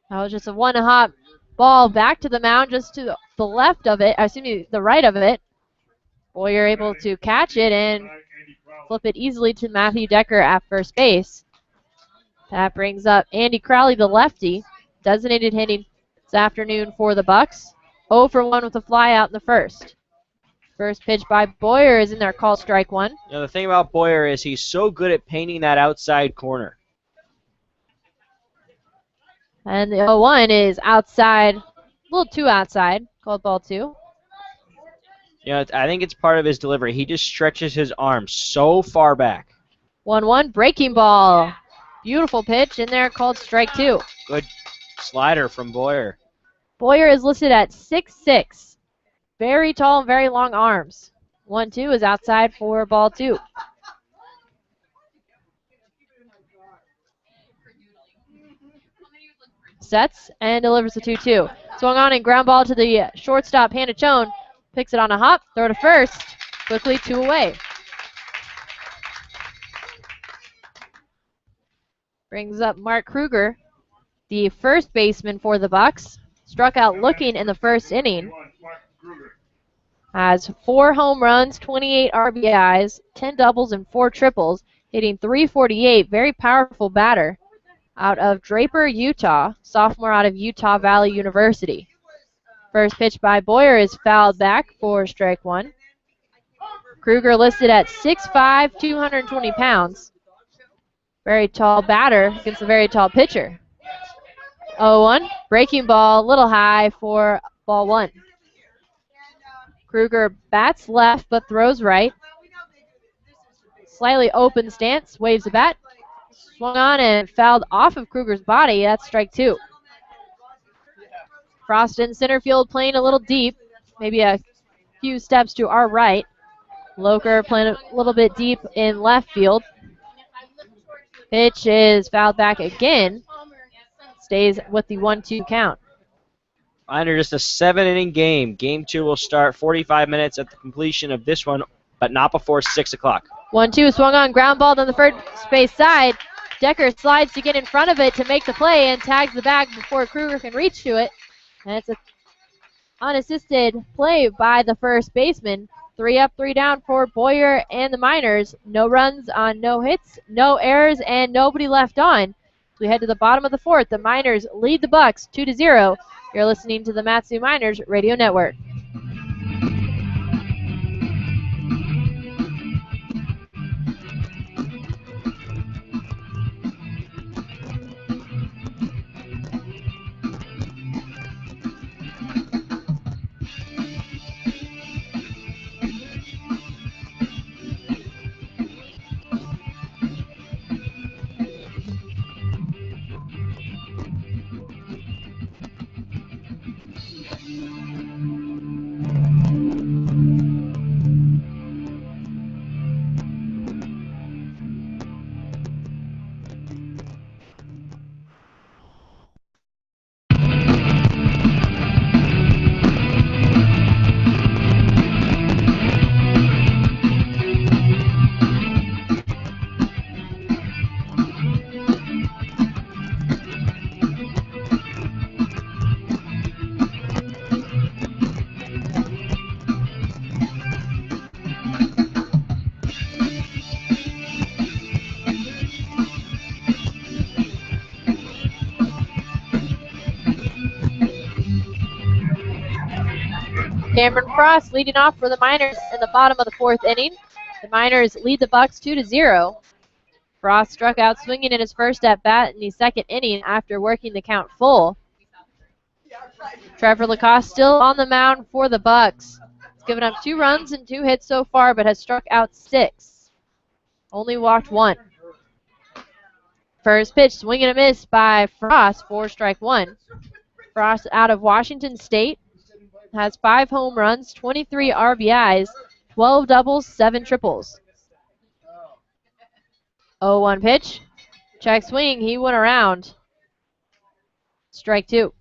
That was just a one-hop ball back to the mound, just to the left of it, the right of it. Boyer able to catch it and flip it easily to Matthew Decker at first base. That brings up Andy Crowley, the lefty, designated hitting this afternoon for the Bucs. 0 for 1 with a fly out in the first. First pitch by Boyer is in there, called strike 1. You know, the thing about Boyer is he's so good at painting that outside corner. And the 0-1 is outside, a little too outside, called ball 2. You know, I think it's part of his delivery. He just stretches his arms so far back. 1-1, breaking ball. Beautiful pitch in there, called strike 2. Good slider from Boyer. Boyer is listed at 6'6", very tall and very long arms. 1-2 is outside for ball 2. Sets and delivers the 2-2. Swung on and ground ball to the shortstop, Hanachone. Picks it on a hop, throw to first. Quickly 2 away. Brings up Mark Kruger, the first baseman for the Bucs. Struck out looking in the first inning. Has 4 home runs, 28 RBIs, 10 doubles, and 4 triples. Hitting .348, very powerful batter. Out of Draper, Utah, sophomore out of Utah Valley University. First pitch by Boyer is fouled back for strike 1. Kruger listed at 6'5", 220 pounds. Very tall batter against a very tall pitcher. 0-1, breaking ball, a little high for ball 1. Kruger bats left but throws right. Slightly open stance, waves the bat. Swung on and fouled off of Kruger's body. That's strike 2. Frost in center field playing a little deep, maybe a few steps to our right. Loker playing a little bit deep in left field. Pitch is fouled back again. Stays with the 1-2 count. Under just a 7-inning game. Game 2 will start 45 minutes at the completion of this one, but not before 6 o'clock. 1-2 swung on, ground ball on the first base side. Decker slides to get in front of it to make the play and tags the bag before Kruger can reach to it. And it's an unassisted play by the first baseman. 3 up, 3 down for Boyer and the Miners. No runs on no hits, no errors, and nobody left on. As we head to the bottom of the 4th, the Miners lead the Bucs 2-0. You're listening to the Matsu Miners Radio Network. Cameron Frost leading off for the Miners in the bottom of the 4th inning. The Miners lead the Bucs 2-0. Frost struck out swinging in his first at-bat in the 2nd inning after working the count full. Trevor Lacoste still on the mound for the Bucs. He's given up 2 runs and 2 hits so far, but has struck out 6. Only walked 1. First pitch, swing and a miss by Frost for strike 1. Frost out of Washington State. Has 5 home runs, 23 RBIs, 12 doubles, 7 triples. 0-1 pitch. Check swing. He went around. Strike 2.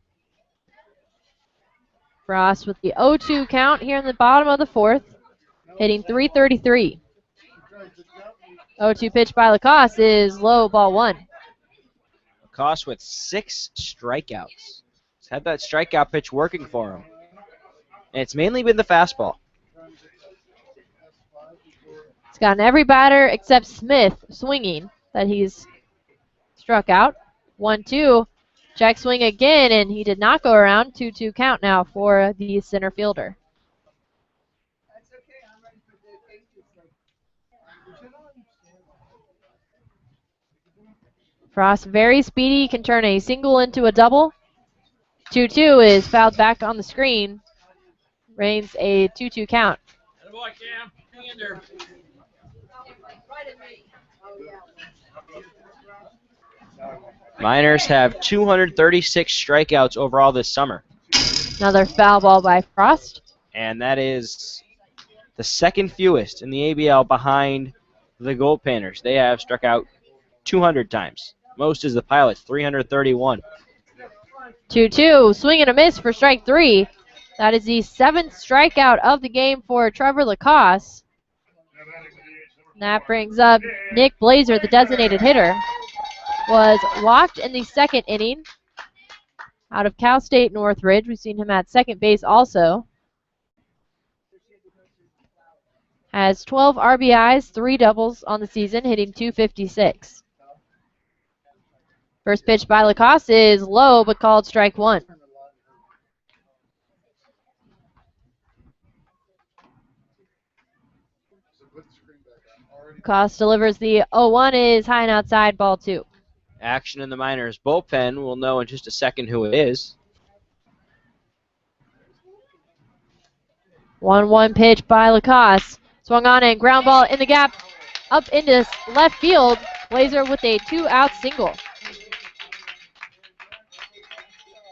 Frost with the 0-2 count here in the bottom of the 4th. Hitting .333. 0-2 pitch by Lacoste is low, ball 1. Lacoste with 6 strikeouts. He's had that strikeout pitch working for him. And it's mainly been the fastball. It's gotten every batter except Smith swinging that he's struck out. 1-2. Check swing again, and he did not go around. 2-2 count now for the center fielder. Frost very speedy, can turn a single into a double. 2-2 is fouled back on the screen. Reigns a 2-2 count. Miners have 236 strikeouts overall this summer. Another foul ball by Frost. And that is the second fewest in the ABL behind the Gold Panthers. They have struck out 200 times. Most is the Pilots, 331. 2-2. Swing and a miss for strike 3. That is the 7th strikeout of the game for Trevor Lacoste. That brings up Nick Blazer, the designated hitter. Was walked in the second inning out of Cal State Northridge. We've seen him at second base also. Has 12 RBIs, 3 doubles on the season, hitting .256. First pitch by Lacoste is low, but called strike 1. Lacoste delivers the 0-1, is high and outside, ball 2. Action in the Miners bullpen. We'll know in just a second who it is. 1-1 pitch by Lacoste. Swung on and ground ball in the gap, up into left field. Blazer with a 2-out single.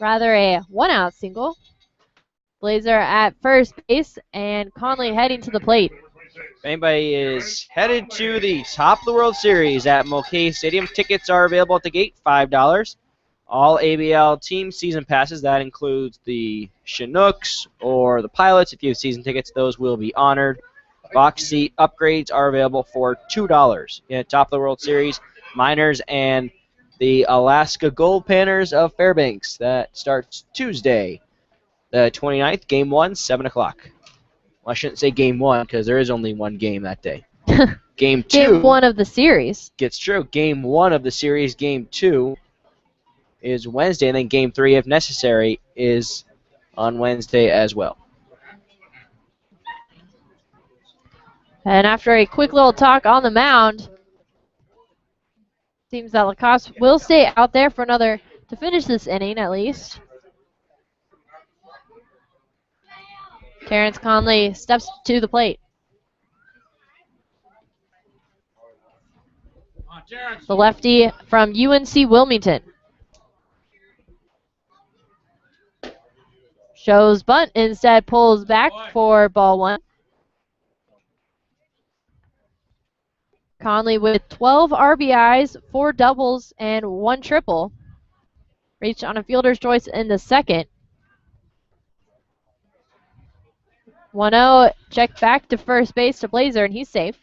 Rather a 1-out single. Blazer at first base and Conley heading to the plate. If anybody is headed to the top of the World Series at Mulcahy Stadium, tickets are available at the gate, $5. All ABL team season passes, that includes the Chinooks or the Pilots. If you have season tickets, those will be honored. Box seat upgrades are available for $2. Top of the World Series, Miners and the Alaska Gold Panthers of Fairbanks. That starts Tuesday, the 29th, game 1, 7 o'clock. Well, I shouldn't say game 1 because there is only one game that day. Game 2. Game 1 of the series. Gets true. Game 1 of the series. Game 2 is Wednesday, and then game 3, if necessary, is on Wednesday as well. And after a quick little talk on the mound, seems that Lacoste will stay out there for another, to finish this inning at least. Terrence Conley steps to the plate. The lefty from UNC Wilmington. Shows bunt, instead pulls back for ball 1. Conley with 12 RBIs, 4 doubles, and 1 triple. Reached on a fielder's choice in the second. 1-0, check back to first base to Blazer, and he's safe.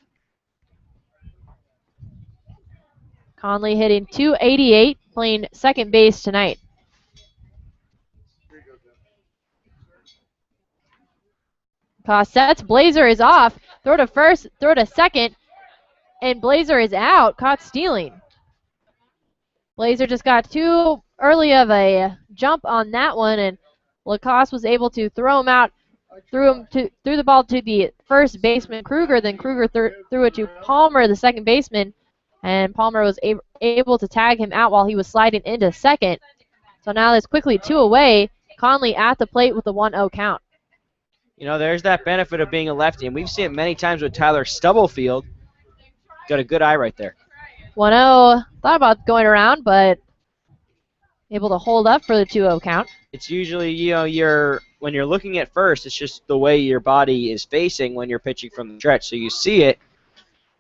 Conley hitting .288, playing second base tonight. Toss sets, Blazer is off. Throw to first, throw to second, and Blazer is out, caught stealing. Blazer just got too early of a jump on that one, and Lacoste was able to throw him out. Threw the ball to the first baseman, Kruger. Then Kruger threw it to Palmer, the second baseman, and Palmer was able to tag him out while he was sliding into second. So now there's quickly 2 away. Conley at the plate with a 1-0 count. You know, there's that benefit of being a lefty, and we've seen it many times with Tyler Stubblefield. Got a good eye right there. 1-0. Thought about going around, but able to hold up for the 2-0 count. It's usually, when you're looking at first, it's just the way your body is facing when you're pitching from the stretch. So you see it,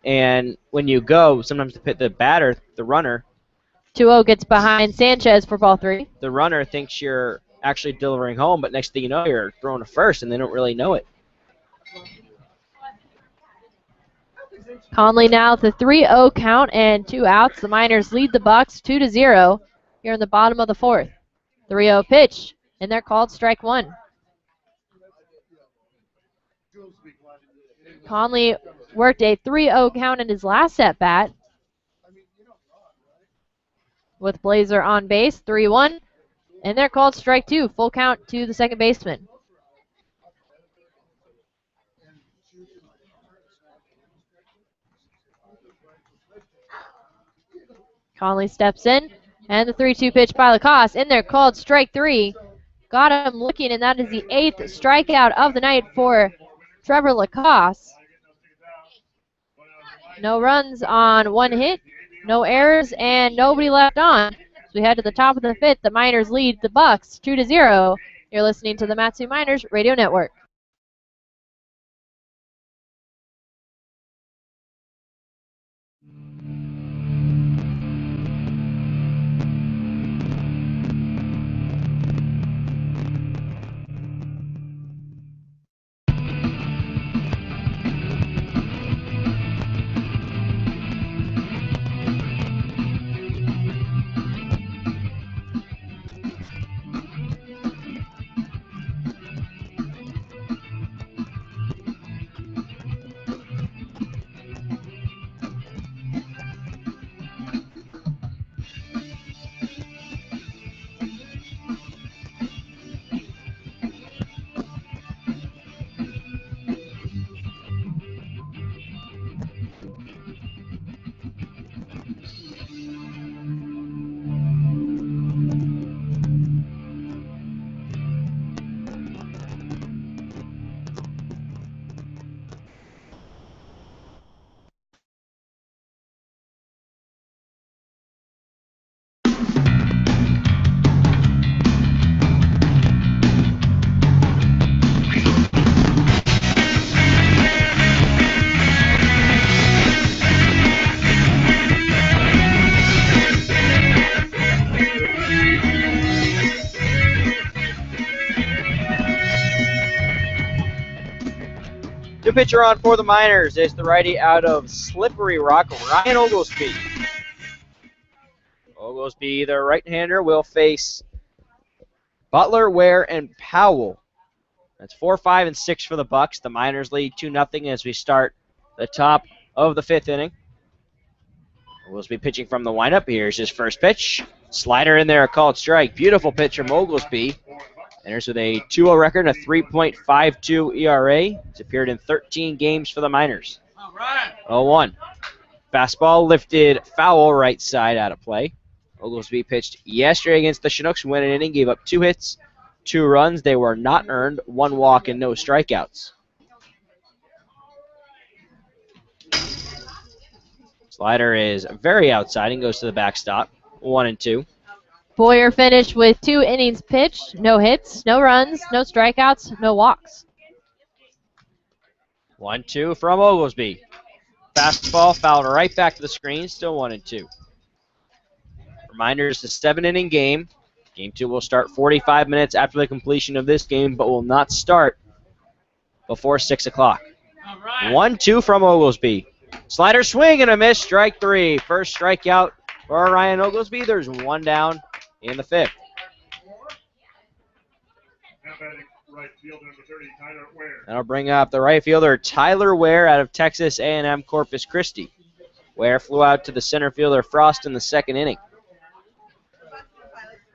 and when you go, sometimes the batter, the runner. 2-0 gets behind Sanchez for ball 3. The runner thinks you're actually delivering home, but next thing you know, you're throwing to first, and they don't really know it. Conley now with a 3-0 count and 2 outs. The Miners lead the Bucs 2-0 here in the bottom of the 4th. 3-0 pitch, and they're called strike 1. Conley worked a 3-0 count in his last at-bat. With Blazer on base, 3-1, and they're called strike 2. Full count to the second baseman. Conley steps in, and the 3-2 pitch by Lacoste. In there, called strike 3. Got him looking, and that is the 8th strikeout of the night for Trevor Lacoste. No runs on 1 hit, no errors, and nobody left on. So we head to the top of the 5th. The Miners lead the Bucs 2-0. You're listening to the Matsu Miners Radio Network. New pitcher on for the Miners is the righty out of Slippery Rock, Ryan Oglesby. Oglesby, the right-hander, will face Butler, Ware, and Powell. That's 4, 5, and 6 for the Bucs. The Miners lead 2-0 as we start the top of the 5th inning. Oglesby pitching from the windup. Here's his first pitch. Slider in there, a called strike. Beautiful pitch from Oglesby. Enters with a 2-0 record and a 3.52 ERA. He's appeared in 13 games for the Miners. 0-1. Fastball lifted foul, right side out of play. Oglesby pitched yesterday against the Chinooks, who went an inning, gave up 2 hits, 2 runs. They were not earned, 1 walk and no strikeouts. Slider is very outside and goes to the backstop. 1-2. Boyer finished with 2 innings pitched, no hits, no runs, no strikeouts, no walks. 1-2 from Oglesby. Fastball fouled right back to the screen, still 1-2. Reminders, the 7-inning game. Game 2 will start 45 minutes after the completion of this game, but will not start before 6 o'clock. 1-2 from Oglesby. Slider swing and a miss, strike 3. First strikeout for Ryan Oglesby. There's 1 down in the 5th. Now batting right fielder number 30, Tyler Ware. That'll bring up the right fielder, Tyler Ware, out of Texas A&M Corpus Christi. Ware flew out to the center fielder, Frost, in the 2nd inning.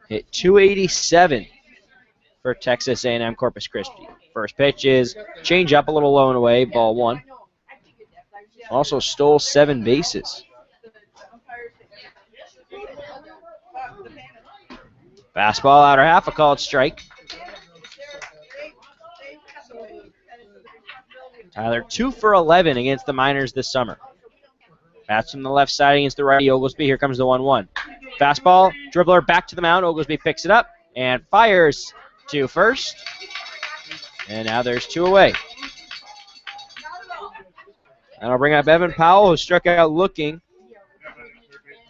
Hit 287 for Texas A&M Corpus Christi. First pitch is change up, a little low and away, ball 1. Also stole 7 bases. Fastball outer half, a called strike. Tyler 2 for 11 against the Miners this summer. Bats from the left side against the righty Oglesby. Here comes the 1-1. Fastball, dribbler back to the mound. Oglesby picks it up and fires to first. And now there's 2 away. That'll bring up Evan Powell, who struck out looking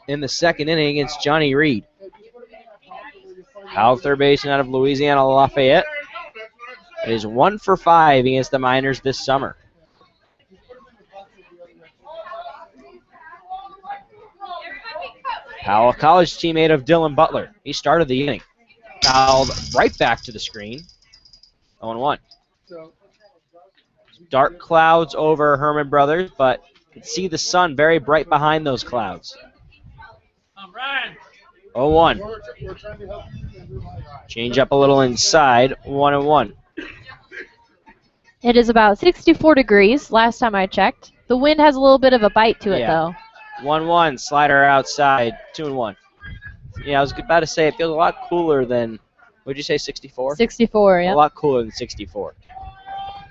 in the 2nd inning against Johnny Reed. Powell, third baseman out of Louisiana Lafayette. It is 1 for 5 against the Miners this summer. Powell, a college teammate of Dylan Butler. He started the inning. Fouled right back to the screen. 0-1. Dark clouds over Herman Brothers, but you can see the sun very bright behind those clouds. 0-1. Change up a little inside. 1-1. It is about 64 degrees last time I checked. The wind has a little bit of a bite to it, though. 1-1, slider outside, 2-1. Yeah, I was about to say it feels a lot cooler than, would you say 64? 64, yeah. A lot cooler than 64.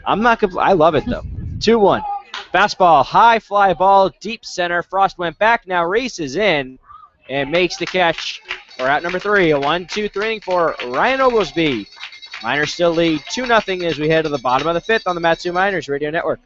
I'm not I love it though. 2-1. Fastball, high fly ball, deep center. Frost went back, now races in and makes the catch for out number 3. A 1-2-3 inning for Ryan Oglesby. Miners still lead 2-0 as we head to the bottom of the 5th on the Matsu Miners Radio Network.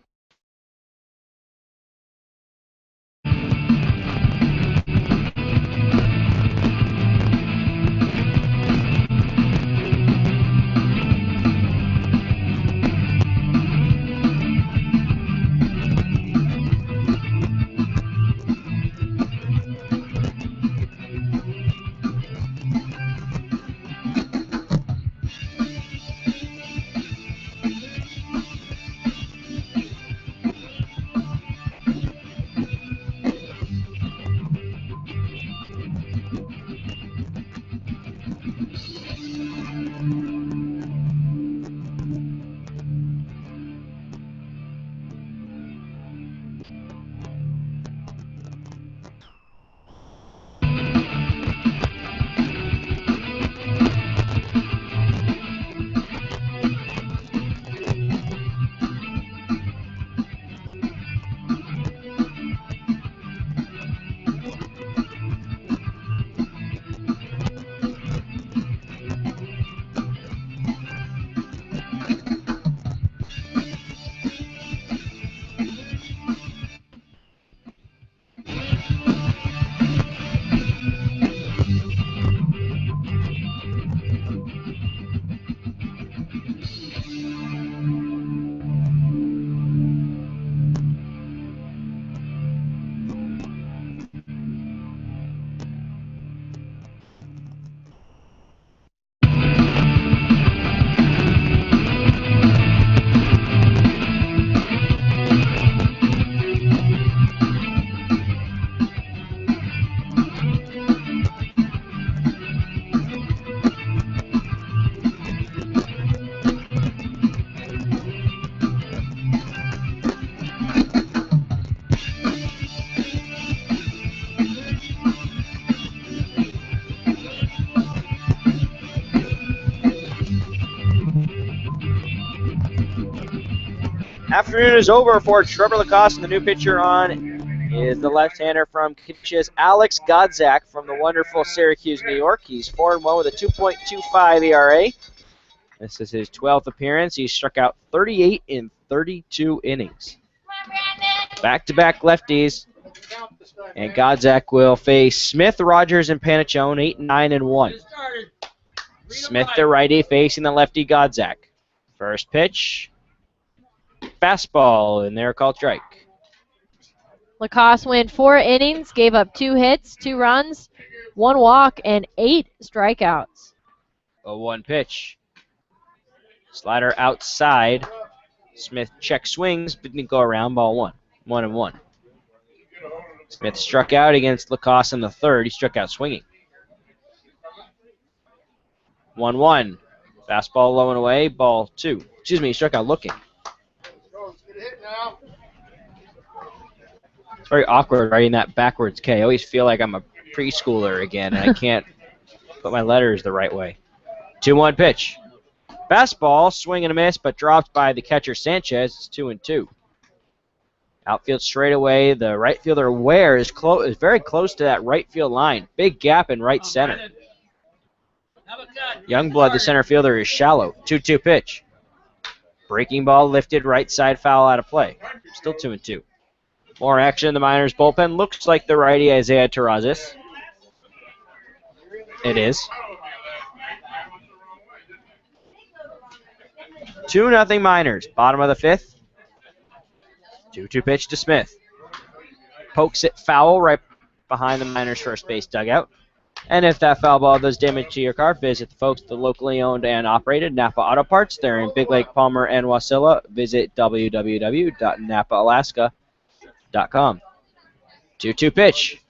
Afternoon is over for Trevor Lacoste, and the new pitcher on is the left-hander from Canisius, Alex Godzak from the wonderful Syracuse, New York. He's 4-1 with a 2.25 ERA. This is his 12th appearance. He struck out 38 in 32 innings. Back-to-back lefties, and Godzak will face Smith, Rogers, and Panachone, 8-9-1. Smith, the righty, facing the lefty Godzak. First pitch, fastball, and they're called strike. Lacoste went 4 innings, gave up 2 hits, 2 runs, 1 walk, and 8 strikeouts. 0-1 pitch. Slider outside. Smith check swings, but didn't go around. Ball 1. 1-1. Smith struck out against Lacoste in the third. He struck out swinging. 1-1. Fastball low and away. Ball 2. Excuse me, he struck out looking. It's very awkward writing that backwards K. I always feel like I'm a preschooler again, and I can't put my letters the right way. 2-1 pitch. Fastball, swing and a miss, but dropped by the catcher Sanchez. It's 2-2. Outfield straightaway. The right fielder Ware is very close to that right field line. Big gap in right center. Youngblood, the center fielder, is shallow. 2-2 pitch. Breaking ball lifted, right side foul out of play. Still 2-2. More action in the Miners bullpen. Looks like the righty Isaiah Terrazas. It is. 2-0 Miners. Bottom of the 5th. 2-2 pitch to Smith. Pokes it foul right behind the Miners' first base dugout. And if that foul ball does damage to your car, visit the folks at the locally owned and operated Napa Auto Parts. They're in Big Lake, Palmer, and Wasilla. Visit www.napaalaska.com. 2-2 pitch.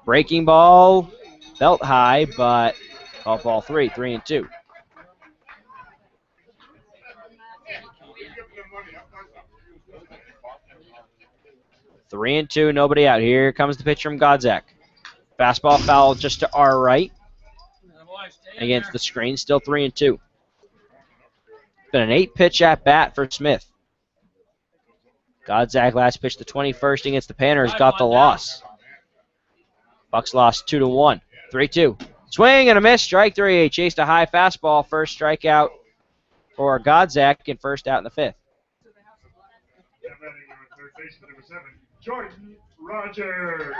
Breaking ball, belt high, but called ball 3, 3-2. Three and two, nobody out. Here comes the pitch from Godzak. Fastball foul just to our right. Against the screen, still 3-2. It's been an 8-pitch at bat for Smith. Godzak last pitch, the 21st against the Panthers, got the loss. Bucs lost 2-1. 3-2. Swing and a miss, strike 3. He chased a high fastball, first strikeout for Godzak, and first out in the 5th. Jordan Rogers.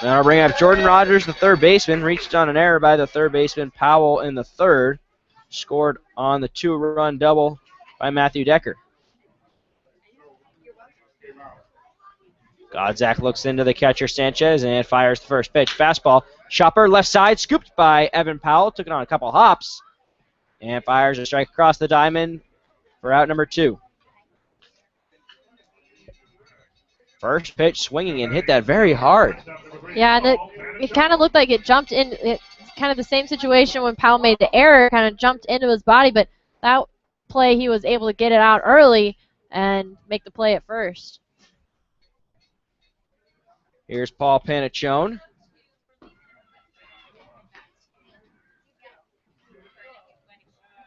And I'll bring up Jordan Rogers, the third baseman. Reached on an error by the third baseman, Powell, in the third. Scored on the 2-run double by Matthew Decker. Godzak looks into the catcher, Sanchez, and fires the first pitch. Fastball, chopper, left side, scooped by Evan Powell. Took it on a couple hops. And fires a strike across the diamond for out number 2. First pitch swinging and hit that very hard. Yeah, and it kind of looked like it jumped in. It's kind of the same situation when Powell made the error, kind of jumped into his body, but that play he was able to get it out early and make the play at first. Here's Paul Panachone.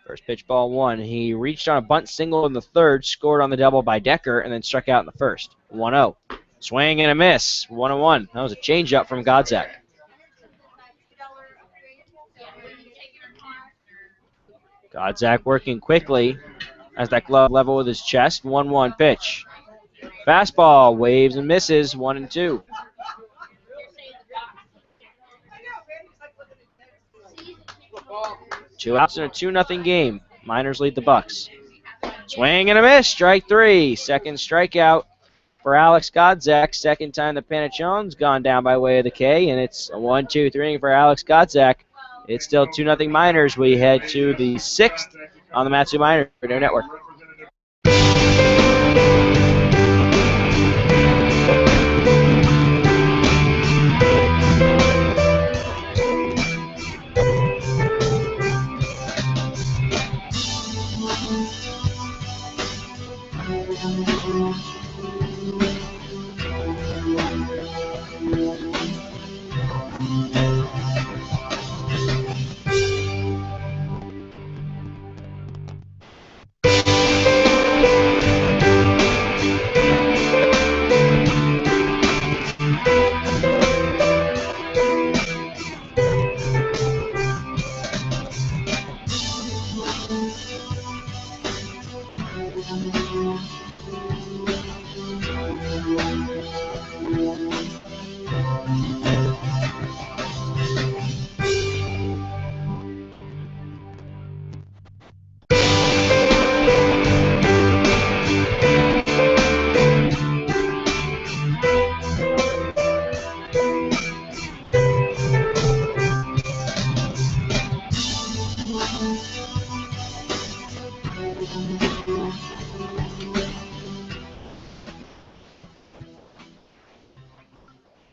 First pitch, ball 1. He reached on a bunt single in the third, scored on the double by Decker, and then struck out in the first. 1-0. Swing and a miss. 1-1. That was a changeup from Godzak. Godzak working quickly as that glove level with his chest. 1-1 pitch. Fastball, waves and misses. 1-2. Two outs in a 2-0 game. Miners lead the Bucs. Swing and a miss. Strike 3. Second strikeout for Alex Godzak. Second time the Panachone's gone down by way of the K, and it's a 1-2-3 inning for Alex Godzak. It's still 2-0 Miners. We head to the 6th on the Matsu Miners Radio Network.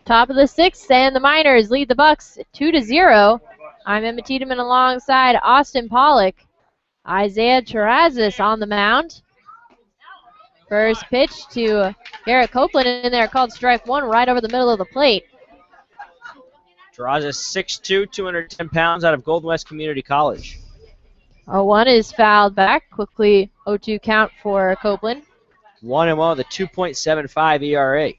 Top of the sixth, and the Miners lead the Bucs 2-0. I'm Emma Tiedemann alongside Austin Pollock. Isaiah Terrazas on the mound. First pitch to Garrett Copeland in there, called strike one, right over the middle of the plate. Terrazas 6'2", 210 pounds, out of Golden West Community College. 0-1 is fouled back. Quickly 0-2 count for Copeland. 1-1 with a 2.75 ERA.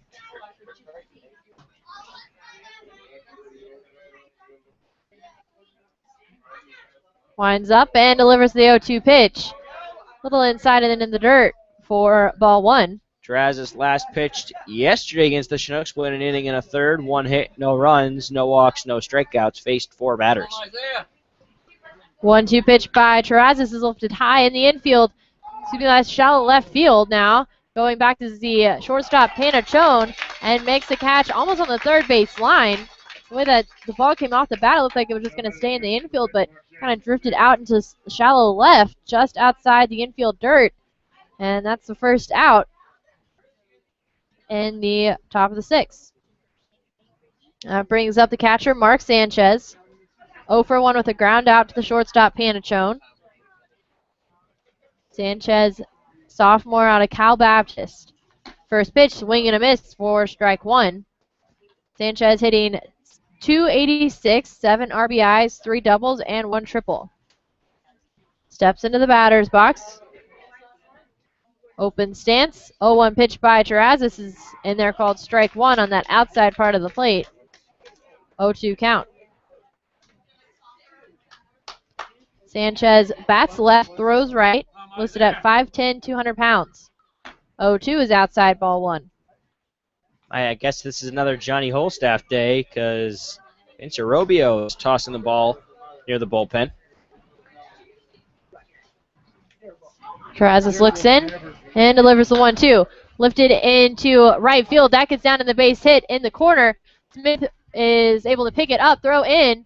Winds up and delivers the 0-2 pitch. Little inside and then in the dirt for ball one. Terrazas last pitched yesterday against the Chinooks, went an inning and a third, 1 hit, no runs, no walks, no strikeouts, faced 4 batters. 1-2 pitch by Terrazas is lifted high in the infield. That's shallow left field now. Going back to the shortstop Panachone and makes the catch almost on the third base line. The way that the ball came off the bat, it looked like it was just going to stay in the infield, but kind of drifted out into shallow left, just outside the infield dirt. And that's the first out in the top of the sixth. That brings up the catcher, Mark Sanchez. 0-for-1 with a ground out to the shortstop, Panachone. Sanchez, sophomore out of Cal Baptist. First pitch, swing and a miss for strike one. Sanchez hitting .286, 7 RBIs, 3 doubles, and 1 triple. Steps into the batter's box. Open stance. 0-1 pitch by Terrazas is in there, called strike one on that outside part of the plate. 0-2 count. Sanchez bats left, throws right, listed at 5'10", 200 pounds. 0-2 is outside, ball one. I guess this is another Johnny Holstaff day because Vince Robio is tossing the ball near the bullpen. Terrazas looks in and delivers the 1-2. Lifted into right field. That gets down in the base hit in the corner. Smith is able to pick it up, throw in,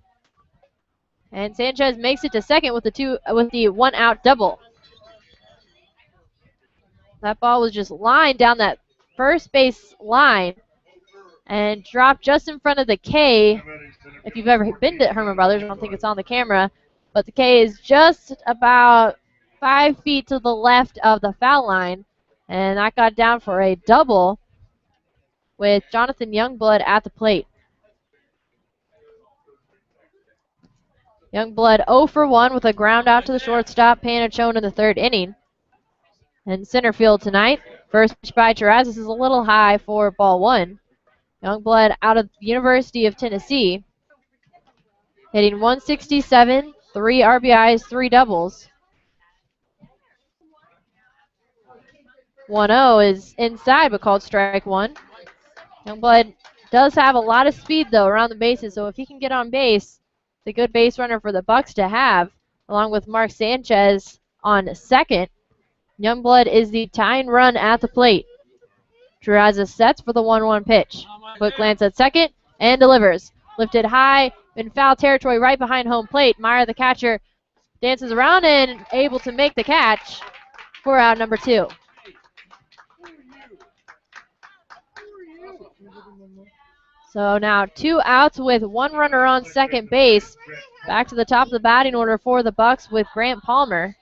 and Sanchez makes it to second with the 1 out double. That ball was just lined down that first base line and dropped just in front of the K. If you've ever been to Herman Brothers, I don't think it's on the camera, but the K is just about 5 feet to the left of the foul line, and that got down for a double with Jonathan Youngblood at the plate. Youngblood 0-for-1 with a ground out to the shortstop, Panachone, in the third inning. And center field tonight, first pitch by Terrazas is a little high for ball one. Youngblood out of the University of Tennessee, hitting .167, 3 RBIs, 3 doubles. 1-0 is inside, but called strike one. Youngblood does have a lot of speed, though, around the bases, so if he can get on base, it's a good base runner for the Bucs to have, along with Mark Sanchez on second. Youngblood is the tying run at the plate. Terrazas sets for the 1-1 pitch. Quick glance at second and delivers. Lifted high in foul territory right behind home plate. Meyer, the catcher, dances around and able to make the catch for out number 2. So now 2 outs with 1 runner on second base. Back to the top of the batting order for the Bucs with Grant Palmer.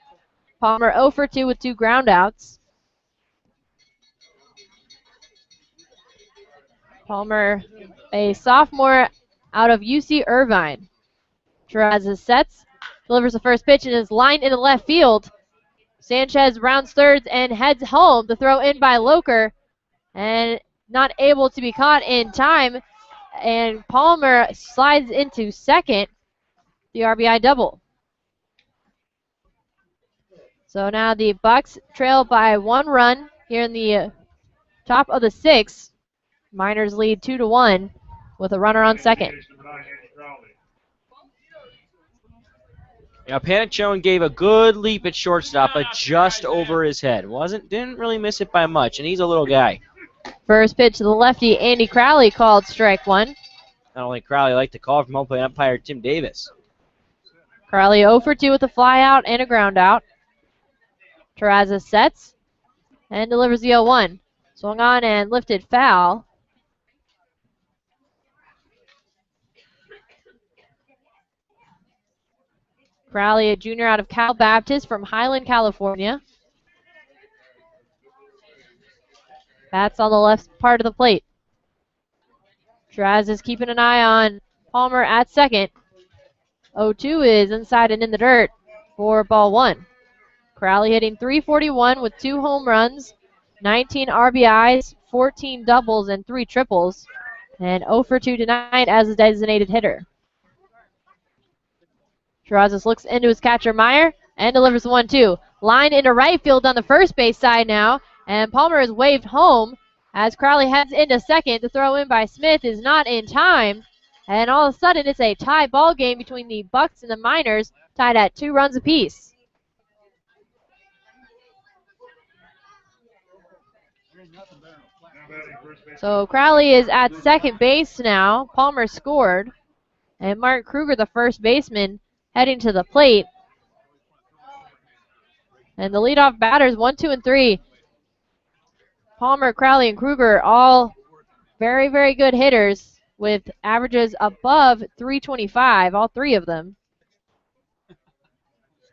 Palmer 0-for-2 with 2 ground outs. Palmer, a sophomore out of UC Irvine. Terrazas sets, delivers the first pitch and is lined into left field. Sanchez rounds thirds and heads home. The throw in by Loker and not able to be caught in time. And Palmer slides into second, the RBI double. So now the Bucs trail by 1 run here in the top of the 6th. Miners lead 2-1 with a runner on second. Now Panachone gave a good leap at shortstop, but just over his head. Didn't really miss it by much, and he's a little guy. First pitch to the lefty, Andy Crowley, called strike one. Not only Crowley liked the call from home plate umpire Tim Davis. Crowley 0-for-2 with a fly out and a ground out. Terrazas sets and delivers the 0-1. Swung on and lifted foul. Crowley, a junior out of Cal Baptist from Highland, California. Bats on the left part of the plate. Traz is keeping an eye on Palmer at second. 0-2 is inside and in the dirt for ball one. Crowley hitting .341 with 2 home runs, 19 RBIs, 14 doubles, and 3 triples. And 0 for 2 tonight as a designated hitter. Terrazas looks into his catcher Meyer and delivers the 1-2. Line into right field on the first base side now, and Palmer is waved home as Crowley heads into second. The throw in by Smith is not in time, and all of a sudden it's a tie ball game between the Bucs and the Miners, tied at 2 runs apiece. So Crowley is at second base now. Palmer scored, and Mark Kruger, the first baseman, heading to the plate. And the leadoff batters, 1, 2, and 3. Palmer, Crowley, and Kruger, all very, very good hitters with averages above .325, all 3 of them.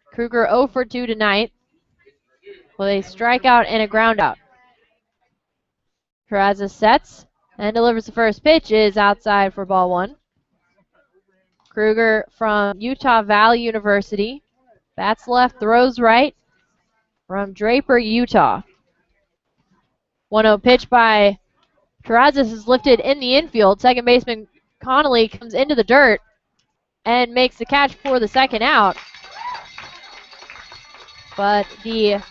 Kruger 0 for 2 tonight with a strikeout and a groundout. Terrazas sets and delivers the first pitch, is outside for ball one. Kruger from Utah Valley University. Bats left, throws right from Draper, Utah. 1-0 pitch by Terrazas is lifted in the infield. Second baseman Connolly comes into the dirt and makes the catch for the second out. But the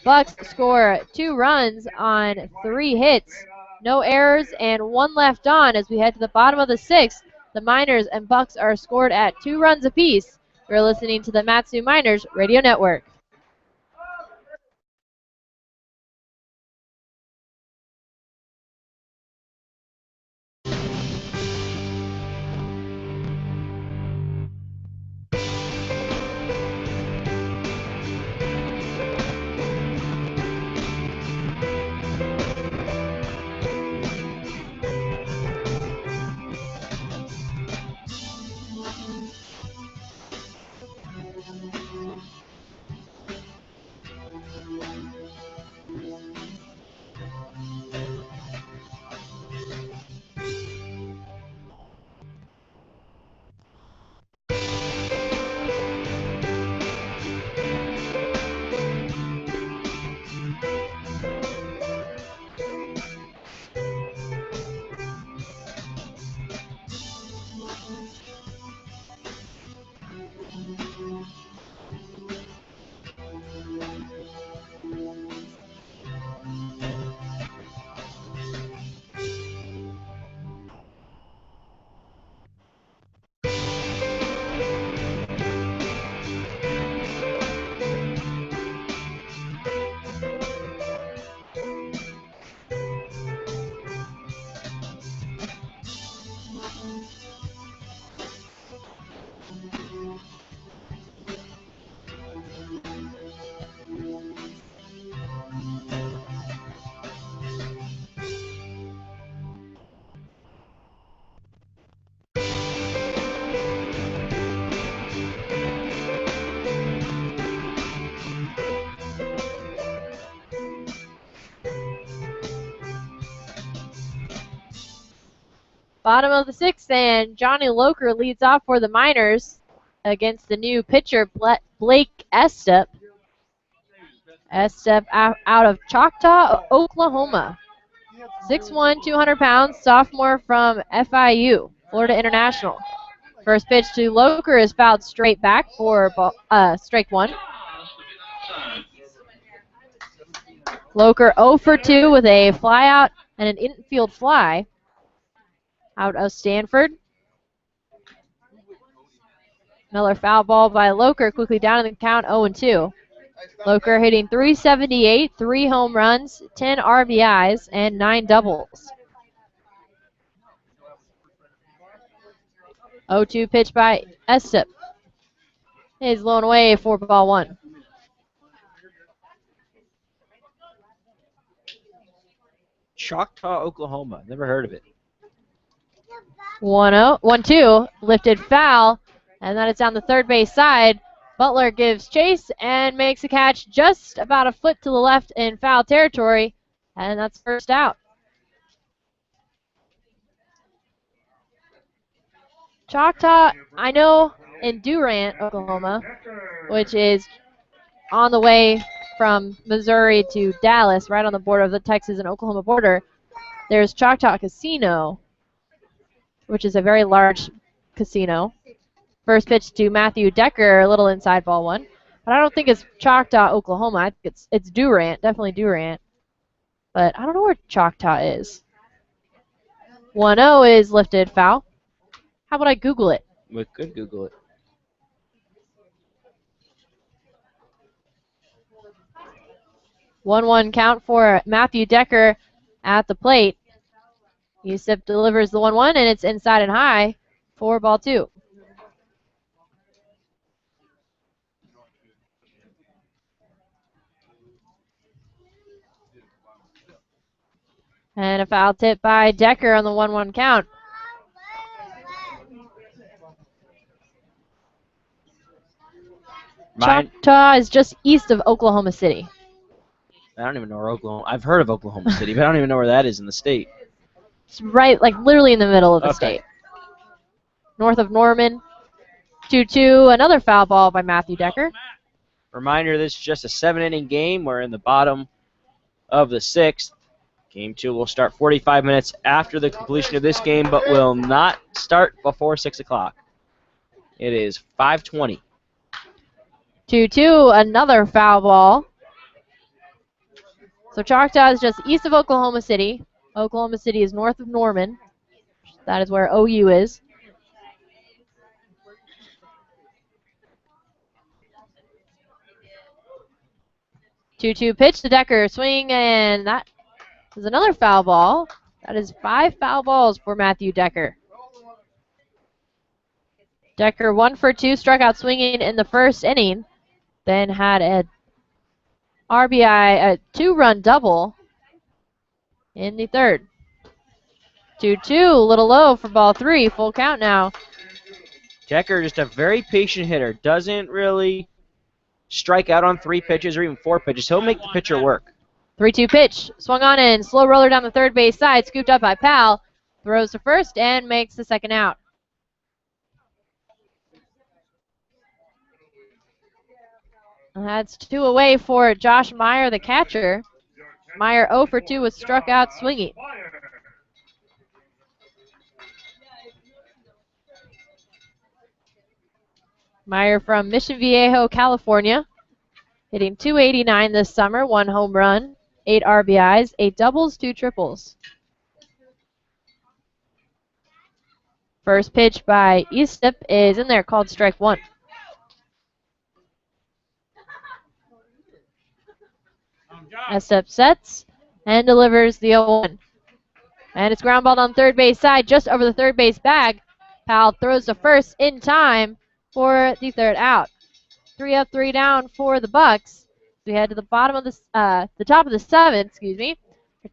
Bucs score 2 runs on 3 hits. No errors and 1 left on as we head to the bottom of the 6th. The Miners and Bucs are scored at 2 runs apiece. You're listening to the Matsu Miners Radio Network. Bottom of the 6th, and Johnny Loker leads off for the Miners against the new pitcher, Blake Estep. Estep out of Choctaw, Oklahoma. 6'1", 200 pounds, sophomore from FIU, Florida International. First pitch to Loker is fouled straight back for strike one. Loker 0 for 2 with a flyout and an infield fly out of Stanford. Another foul ball by Loker, quickly down in the count, 0-2. Loker hitting .378, 3 home runs, 10 RBIs, and 9 doubles. 0-2 pitch by Estep. He's blown away for ball one. Choctaw, Oklahoma. Never heard of it. 1-2, lifted foul, and then it's down the third base side, Butler gives chase and makes a catch just about a foot to the left in foul territory, and that's first out. Choctaw, I know in Durant, Oklahoma, which is on the way from Missouri to Dallas, right on the border of the Texas and Oklahoma border, there's Choctaw Casino, which is a very large casino. First pitch to Matthew Decker, a little inside ball one. But I don't think it's Choctaw, Oklahoma. I think it's Durant, definitely Durant. But I don't know where Choctaw is. 1-0 is lifted foul. How about I Google it? We could Google it. One count for Matthew Decker at the plate. Yusuf delivers the 1-1, and it's inside and high for ball 2. And a foul tip by Decker on the 1-1 count. Choctaw is just east of Oklahoma City. I don't even know where Oklahoma. I've heard of Oklahoma City, but I don't even know where that is in the state. It's right, like literally in the middle of the state. North of Norman. 2-2, another foul ball by Matthew Decker. Reminder, this is just a 7-inning game. We're in the bottom of the 6th. Game 2 will start 45 minutes after the completion of this game, but will not start before 6 o'clock. It is 5:20. 2-2, another foul ball. So Choctaw is just east of Oklahoma City. Oklahoma City is north of Norman. That is where OU is. Two-two pitch to Decker, swing, and that is another foul ball. That is 5 foul balls for Matthew Decker. Decker 1 for 2, struck out swinging in the first inning, then had a RBI, a 2-run double in the third. 2-2, a little low for ball 3, full count now. Decker, just a very patient hitter, doesn't really strike out on 3 pitches or even 4 pitches. He'll make the pitcher work. 3-2 pitch, swung on in, slow roller down the third base side, scooped up by Powell, throws to first and makes the second out. And that's 2 away for Josh Meyer, the catcher. Meyer 0 for 2 was struck out swinging. Meyer from Mission Viejo, California, hitting .289 this summer, 1 home run, 8 RBIs, 8 doubles, 2 triples. First pitch by Estep is in there, called strike 1. Estep sets and delivers the 0-1. And it's ground ball on third base side, just over the third base bag. Powell throws to first in time for the third out. 3 up, 3 down for the Bucs. We head to the bottom of the top of the 7th. We're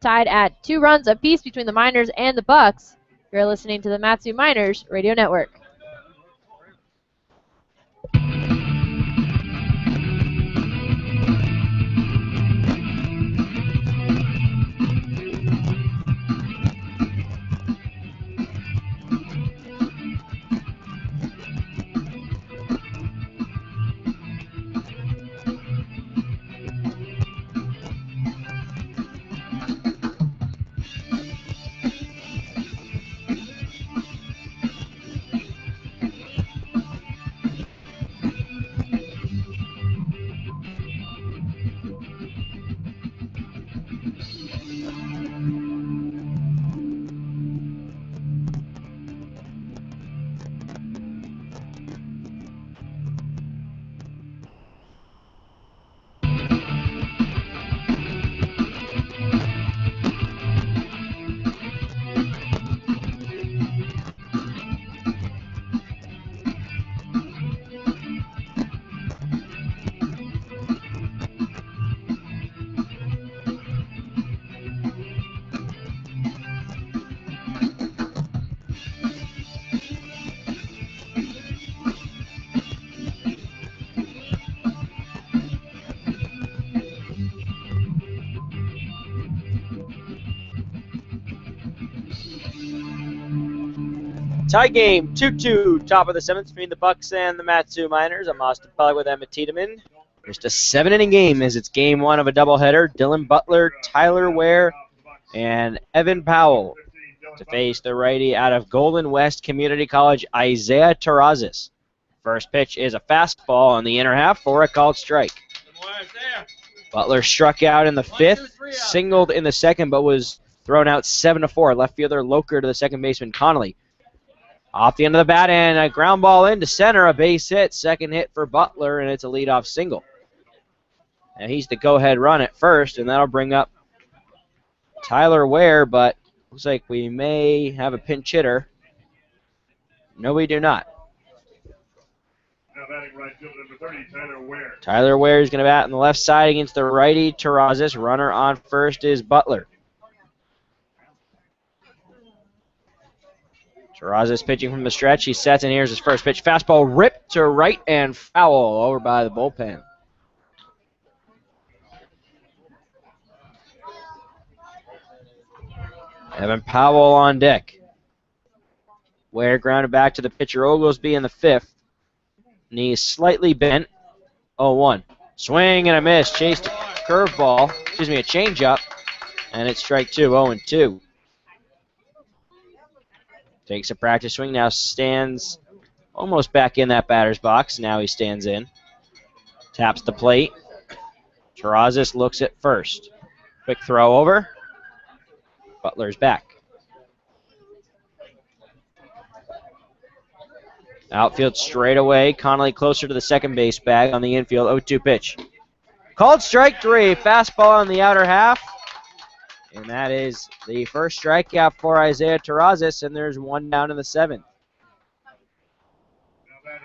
tied at 2 runs apiece between the Miners and the Bucs. You're listening to the Matsu Miners Radio Network. Tie game 2-2, top of the 7th between the Bucs and the Matsu Miners. I'm Austin Pellick with Emma Tiedemann. Just a 7-inning game as it's game 1 of a doubleheader. Dylan Butler, Tyler Ware, and Evan Powell to face the righty out of Golden West Community College, Isaiah Terrazas. First pitch is a fastball on the inner half for a called strike. Butler struck out in the 5th, singled in the 2nd, but was thrown out 7-4. Left fielder Loker to the second baseman Connolly. Off the end of the bat and a ground ball into center, a base hit. Second hit for Butler, and it's a leadoff single. And he's the go-ahead run at first, and that'll bring up Tyler Ware, but looks like we may have a pinch hitter. No, we do not. Now batting right field number 30, Tyler Ware. Tyler Ware is going to bat on the left side against the righty Terrazas. Runner on first is Butler. Terrazas pitching from the stretch. He sets, and here's his first pitch. Fastball ripped to right and foul over by the bullpen. Evan Powell on deck. Ware grounded back to the pitcher Oglesby in the 5th. Knee slightly bent. 0-1. Swing and a miss. Chased a curveball. A changeup. And it's strike 2. 0-2. Takes a practice swing. Now stands almost back in that batter's box. Now he stands in. Taps the plate. Terrazas looks at first. Quick throw over. Butler's back. Outfield straight away. Connolly closer to the second base bag on the infield. 0-2 pitch. Called strike 3. Fastball on the outer half. And that is the first strikeout for Isaiah Terrazas, and there's one down in the 7th.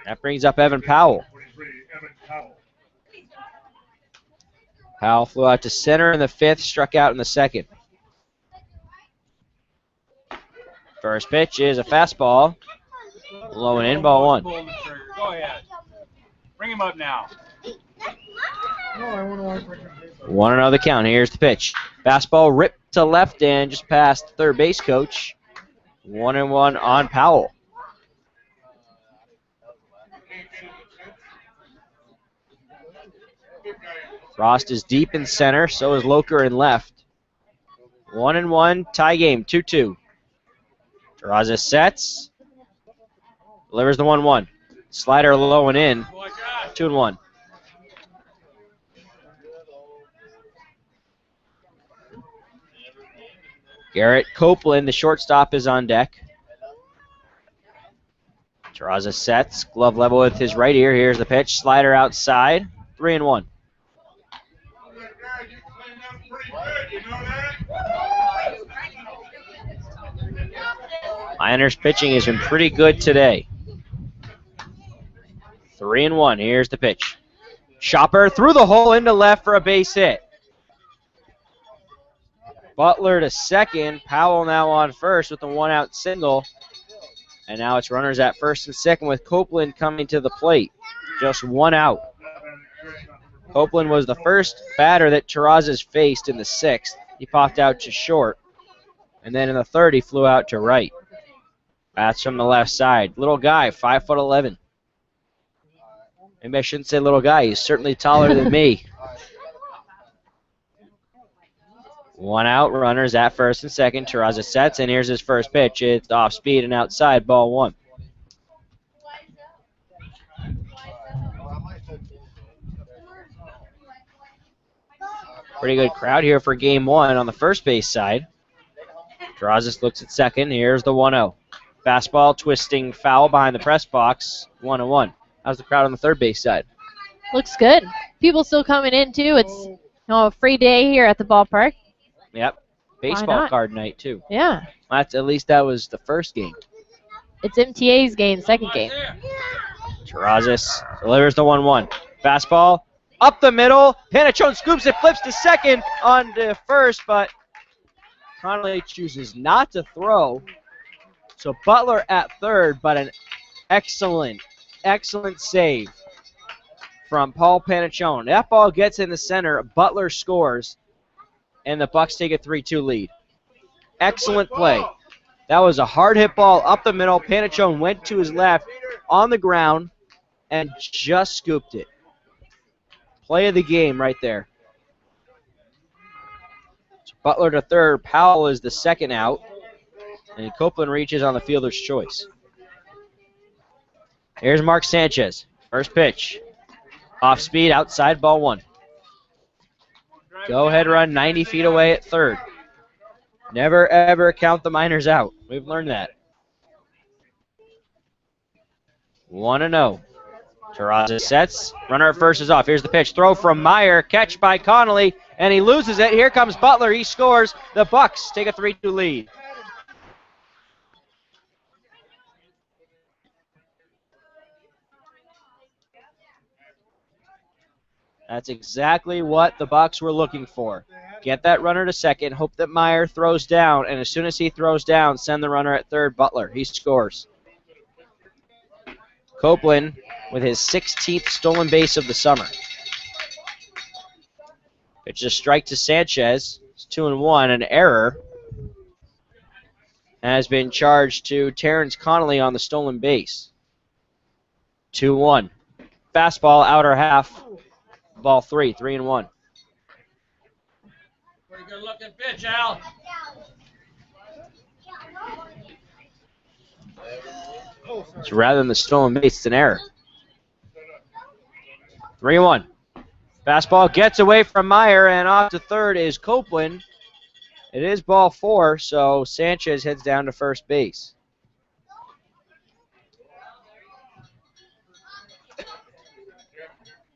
That brings up Evan Powell. Powell flew out to center in the 5th, struck out in the 2nd. First pitch is a fastball. Low and in, ball 1. Go ahead. Bring him up now. 1-0 the count. Here's the pitch. Fastball ripped to left and just past third base coach. 1-1 on Powell. Frost is deep in center, so is Loker in left. 1-1, tie game, 2-2. Terrazas sets. Delivers the 1-1. Slider low and in. 2-1. Garrett Copeland, the shortstop, is on deck. Terrazas sets, glove level with his right ear. Here's the pitch, slider outside, 3-1. Miners pitching has been pretty good today. 3-1, here's the pitch. Chopper through the hole into left for a base hit. Butler to second. Powell now on first with a 1-out single. And now it's runners at first and second with Copeland coming to the plate. Just 1 out. Copeland was the first batter that Terrazas faced in the 6th. He popped out to short. And then in the 3rd, he flew out to right. Bats from the left side. Little guy, 5'11". Maybe I shouldn't say little guy. He's certainly taller than me. 1 out, runners at first and second. Terrazas sets, and here's his first pitch. It's off speed and outside, ball 1. Pretty good crowd here for game 1 on the first base side. Terrazas looks at second. Here's the 1-0. Fastball, twisting foul behind the press box, 1-1. How's the crowd on the third base side? Looks good. People still coming in, too. It's a free day here at the ballpark. Yep. Baseball card night, too. Yeah. At least that was the first game. It's MTA's game, second game. Terrazas delivers the 1-1. Fastball up the middle. Panachone scoops it, flips to second on to first, but Connolly chooses not to throw. So Butler at third, but an excellent save from Paul Panachone. That ball gets in the center. Butler scores, and the Bucs take a 3-2 lead. Excellent play. That was a hard hit ball up the middle. Panachone went to his left on the ground and just scooped it. Play of the game right there. So Butler to third. Powell is the second out. And Copeland reaches on the fielder's choice. Here's Mark Sanchez. First pitch. Off speed, outside, ball one. Go ahead run 90 feet away at third. Never, ever count the Miners out. We've learned that. 1-0. Terraza sets. Runner at first is off. Here's the pitch. Throw from Meyer. Catch by Connolly. And he loses it. Here comes Butler. He scores. The Bucs take a 3-2 lead. That's exactly what the Bucs were looking for. Get that runner to second. Hope that Meyer throws down. And as soon as he throws down, send the runner at third. Butler. He scores. Copeland with his 16th stolen base of the summer. Pitch a strike to Sanchez. It's 2-1. An error has been charged to Terrence Connolly on the stolen base. 2-1. Fastball, outer half. Ball 3-1. Pretty good looking pitch, Al. So rather than the stolen base, it's an error. 3-1. Fastball gets away from Meyer, and off to third is Copeland. It is ball 4, so Sanchez heads down to first base.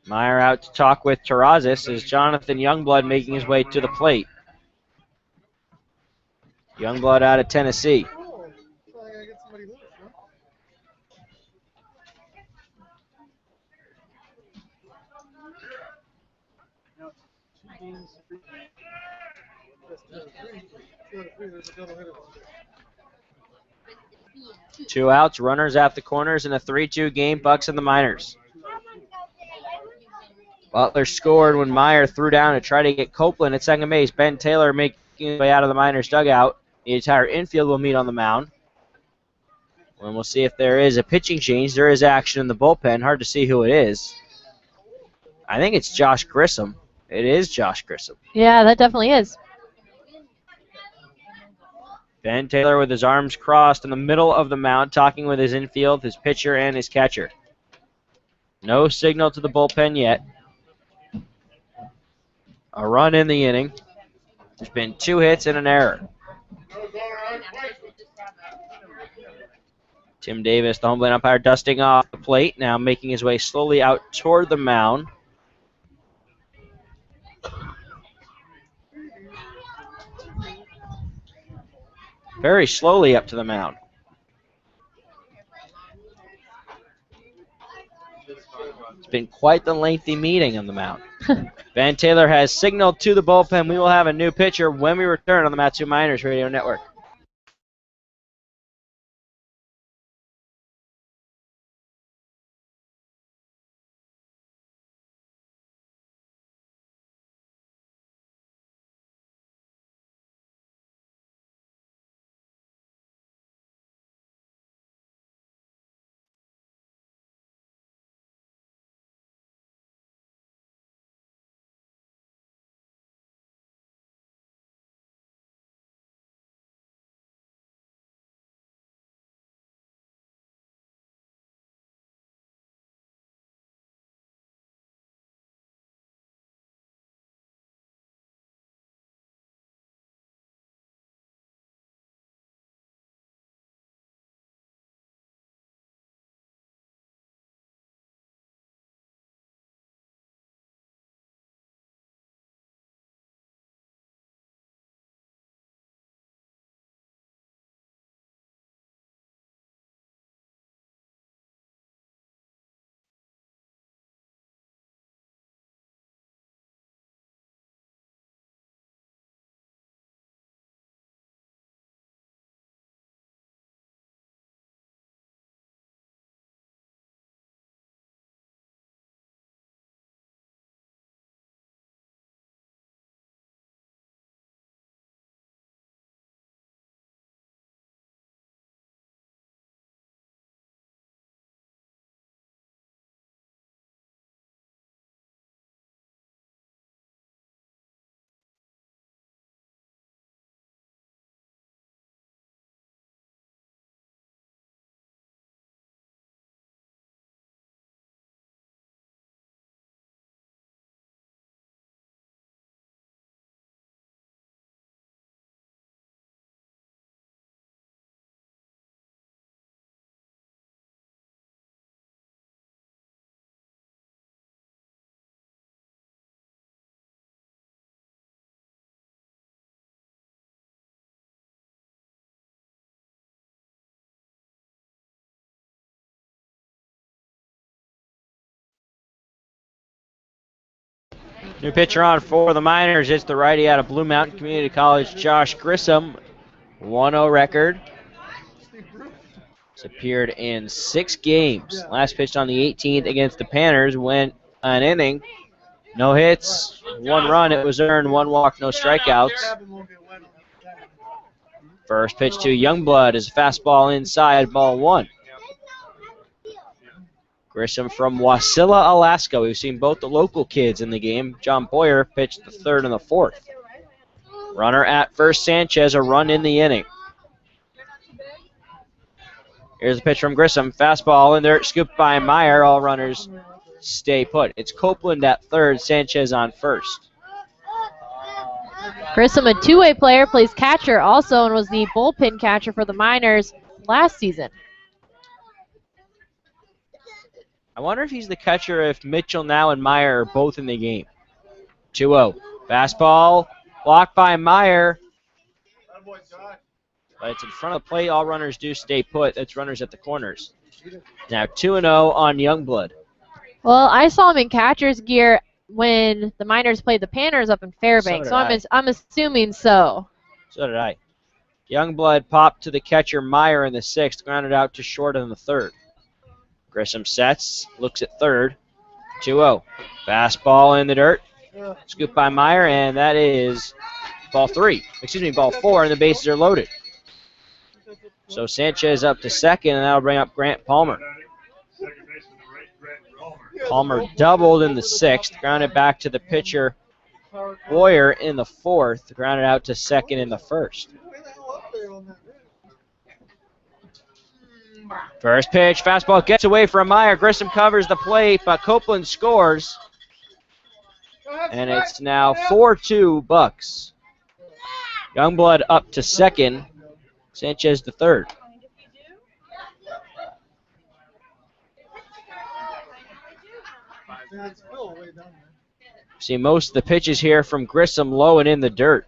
Meyer out to talk with Terrazas as Jonathan Youngblood making his way to the plate. Youngblood out of Tennessee. Two outs, runners at the corners in a 3-2 game, Bucs and the Miners. Butler scored when Meyer threw down to try to get Copeland at second base. Ben Taylor making his way out of the Miners dugout. The entire infield will meet on the mound. And we'll see if there is a pitching change. There is action in the bullpen. Hard to see who it is. I think it's Josh Grissom. It is Josh Grissom. Yeah, that definitely is. Ben Taylor with his arms crossed in the middle of the mound, talking with his infield, his pitcher, and his catcher. No signal to the bullpen yet. A run in the inning. There's been 2 hits and an error. Tim Davis, the home plate umpire, dusting off the plate, now making his way slowly out toward the mound. Very slowly up to the mound. It's been quite the lengthy meeting on the mound. Van Taylor has signaled to the bullpen. We will have a new pitcher when we return on the Matsu Miners Radio Network. New pitcher on for the Miners. It's the righty out of Blue Mountain Community College, Josh Grissom. 1-0 record. He's appeared in 6 games. Last pitched on the 18th against the Panthers. Went an inning. No hits, 1 run. It was earned, 1 walk, no strikeouts. First pitch to Youngblood is a fastball inside, ball 1. Grissom from Wasilla, Alaska. We've seen both the local kids in the game. John Boyer pitched the 3rd and the 4th. Runner at first, Sanchez, a run in the inning. Here's a pitch from Grissom. Fastball in there, scooped by Meyer. All runners stay put. It's Copeland at 3rd, Sanchez on 1st. Grissom, a two-way player, plays catcher also and was the bullpen catcher for the Miners last season. I wonder if he's the catcher if Mitchell now and Meyer are both in the game. 2-0. Fastball blocked by Meyer. But it's in front of the plate. All runners do stay put. That's runners at the corners. Now 2-0 on Youngblood. Well, I saw him in catcher's gear when the Miners played the Panthers up in Fairbanks, So did I'm assuming so. So did I. Youngblood popped to the catcher Meyer in the 6th, grounded out to short in the 3rd. Grissom sets, looks at 3rd. 2-0. Fastball in the dirt. Scooped by Meyer, and that is ball 4, and the bases are loaded. So Sanchez up to 2nd, and that'll bring up Grant Palmer. Palmer doubled in the 6th, grounded back to the pitcher Boyer in the 4th, grounded out to 2nd in the 1st. First pitch, fastball gets away from Meyer. Grissom covers the plate, but Copeland scores. And it's now 4-2 Bucs. Youngblood up to 2nd, Sanchez to 3rd. See most of the pitches here from Grissom low and in the dirt.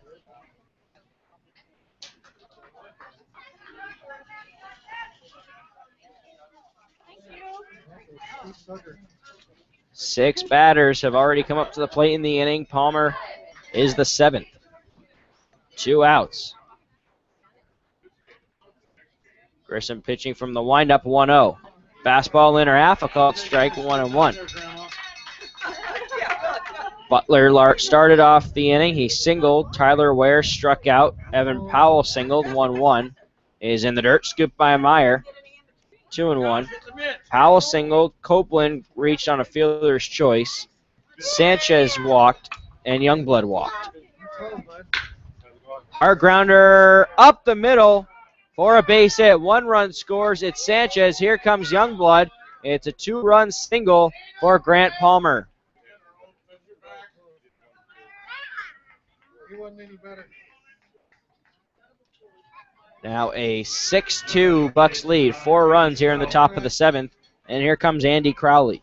Six batters have already come up to the plate in the inning. Palmer is the 7th. 2 outs. Grissom pitching from the windup, 1-0. Fastball in or half, a called strike, 1-1. Butler started off the inning. He singled. Tyler Ware struck out. Evan Powell singled, 1-1. Is in the dirt, scooped by Meyer. 2-1. Powell singled. Copeland reached on a fielder's choice. Sanchez walked, and Youngblood walked. Hard grounder up the middle for a base hit. 1 run scores. It's Sanchez. Here comes Youngblood. It's a 2-run single for Grant Palmer. Now a 6-2 Bucs lead. 4 runs here in the top of the 7th. And here comes Andy Crowley.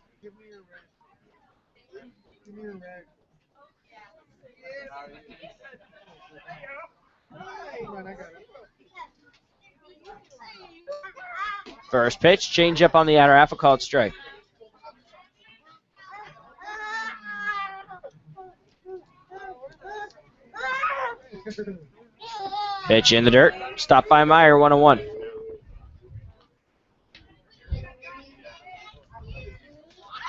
First pitch, changeup on the outer half, a called strike. Pitch in the dirt, stopped by Meyer, 1-1.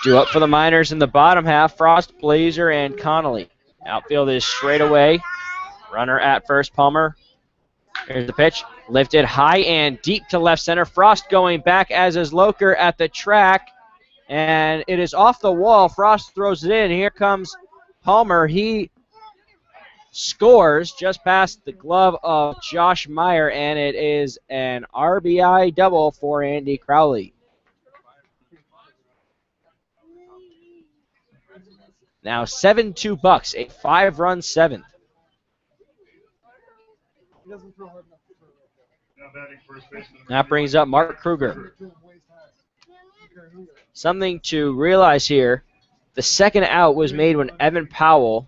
Due up for the Miners in the bottom half, Frost, Blazer, and Connolly. Outfield is straight away. Runner at first, Palmer. Here's the pitch. Lifted high and deep to left center. Frost going back, as is Loker at the track. And it is off the wall. Frost throws it in. Here comes Palmer. He scores just past the glove of Josh Meyer, and it is an RBI double for Andy Crowley. Now 7-2 Bucs, a 5-run 7th. That brings up Mark Kruger. Something to realize here, the second out was made when Evan Powell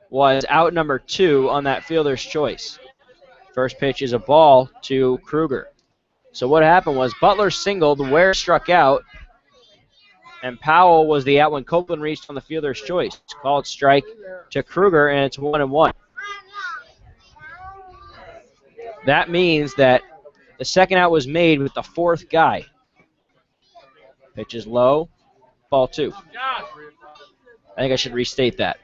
was out number 2 on that fielder's choice. First pitch is a ball to Kruger. So what happened was Butler singled, Ware struck out, And Powell was the out when Copeland reached on the fielder's choice. Called strike to Kruger, and it's 1-1. That means that the second out was made with the fourth guy. Pitch is low, ball 2. I think I should restate that.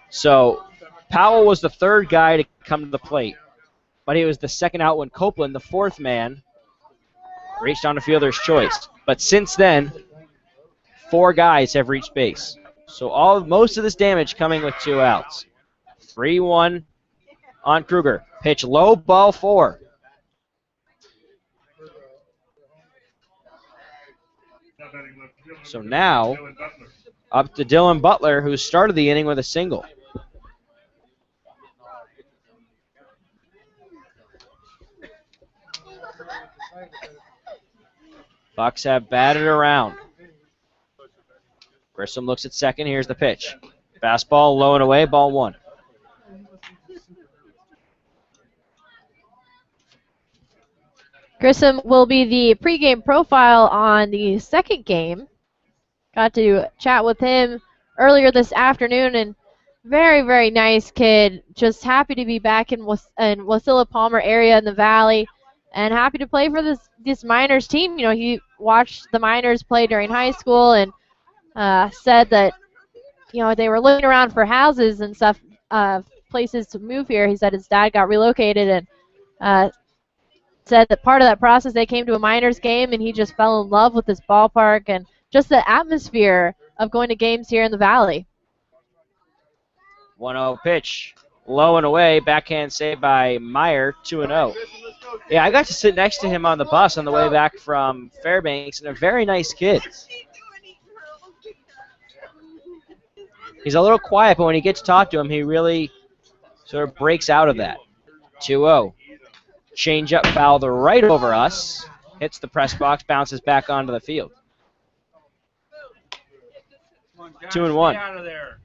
So Powell was the third guy to come to the plate, but he was the second out when Copeland, the fourth man, reached on the fielder's choice. But since then, 4 guys have reached base. So most of this damage coming with 2 outs. 3-1 on Kruger. Pitch low, ball 4. So now, up to Dylan Butler, who started the inning with a single. Bucs have batted around. Grissom looks at second. Here's the pitch. Fastball low and away, ball 1. Grissom will be the pregame profile on the second game. Got to chat with him earlier this afternoon, and very, very nice kid. Just happy to be back in Wasilla Palmer area in the Valley, and happy to play for this Miners team. You know, he watched the Miners play during high school, and said that, you know, they were looking around for houses and stuff, places to move here. He said his dad got relocated, and said that part of that process they came to a Miners game, and he just fell in love with this ballpark and just the atmosphere of going to games here in the Valley. 1-0 pitch, low and away, backhand save by Meyer, 2-0. Yeah, I got to sit next to him on the bus on the way back from Fairbanks, and a very nice kid. He's a little quiet, but when you get to talk to him, he really sort of breaks out of that. 2-0. Change up foul the right over us. Hits the press box, bounces back onto the field. 2-1.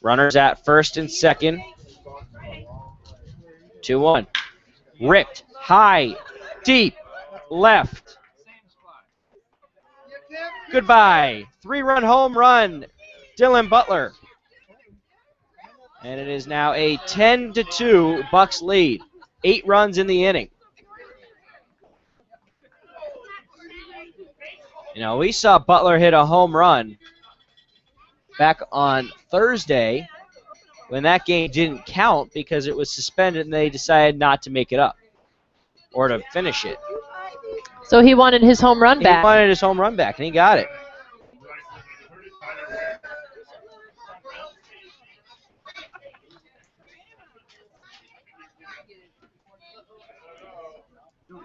Runners at first and second. 2-1. Ripped, high, deep, left. Goodbye. 3-run home run, Dylan Butler. And it is now a 10-2 Bucs lead. 8 runs in the inning. You know, we saw Butler hit a home run back on Thursday when that game didn't count because it was suspended and they decided not to make it up or to finish it. So he wanted his home run back. He wanted his home run back, and he got it.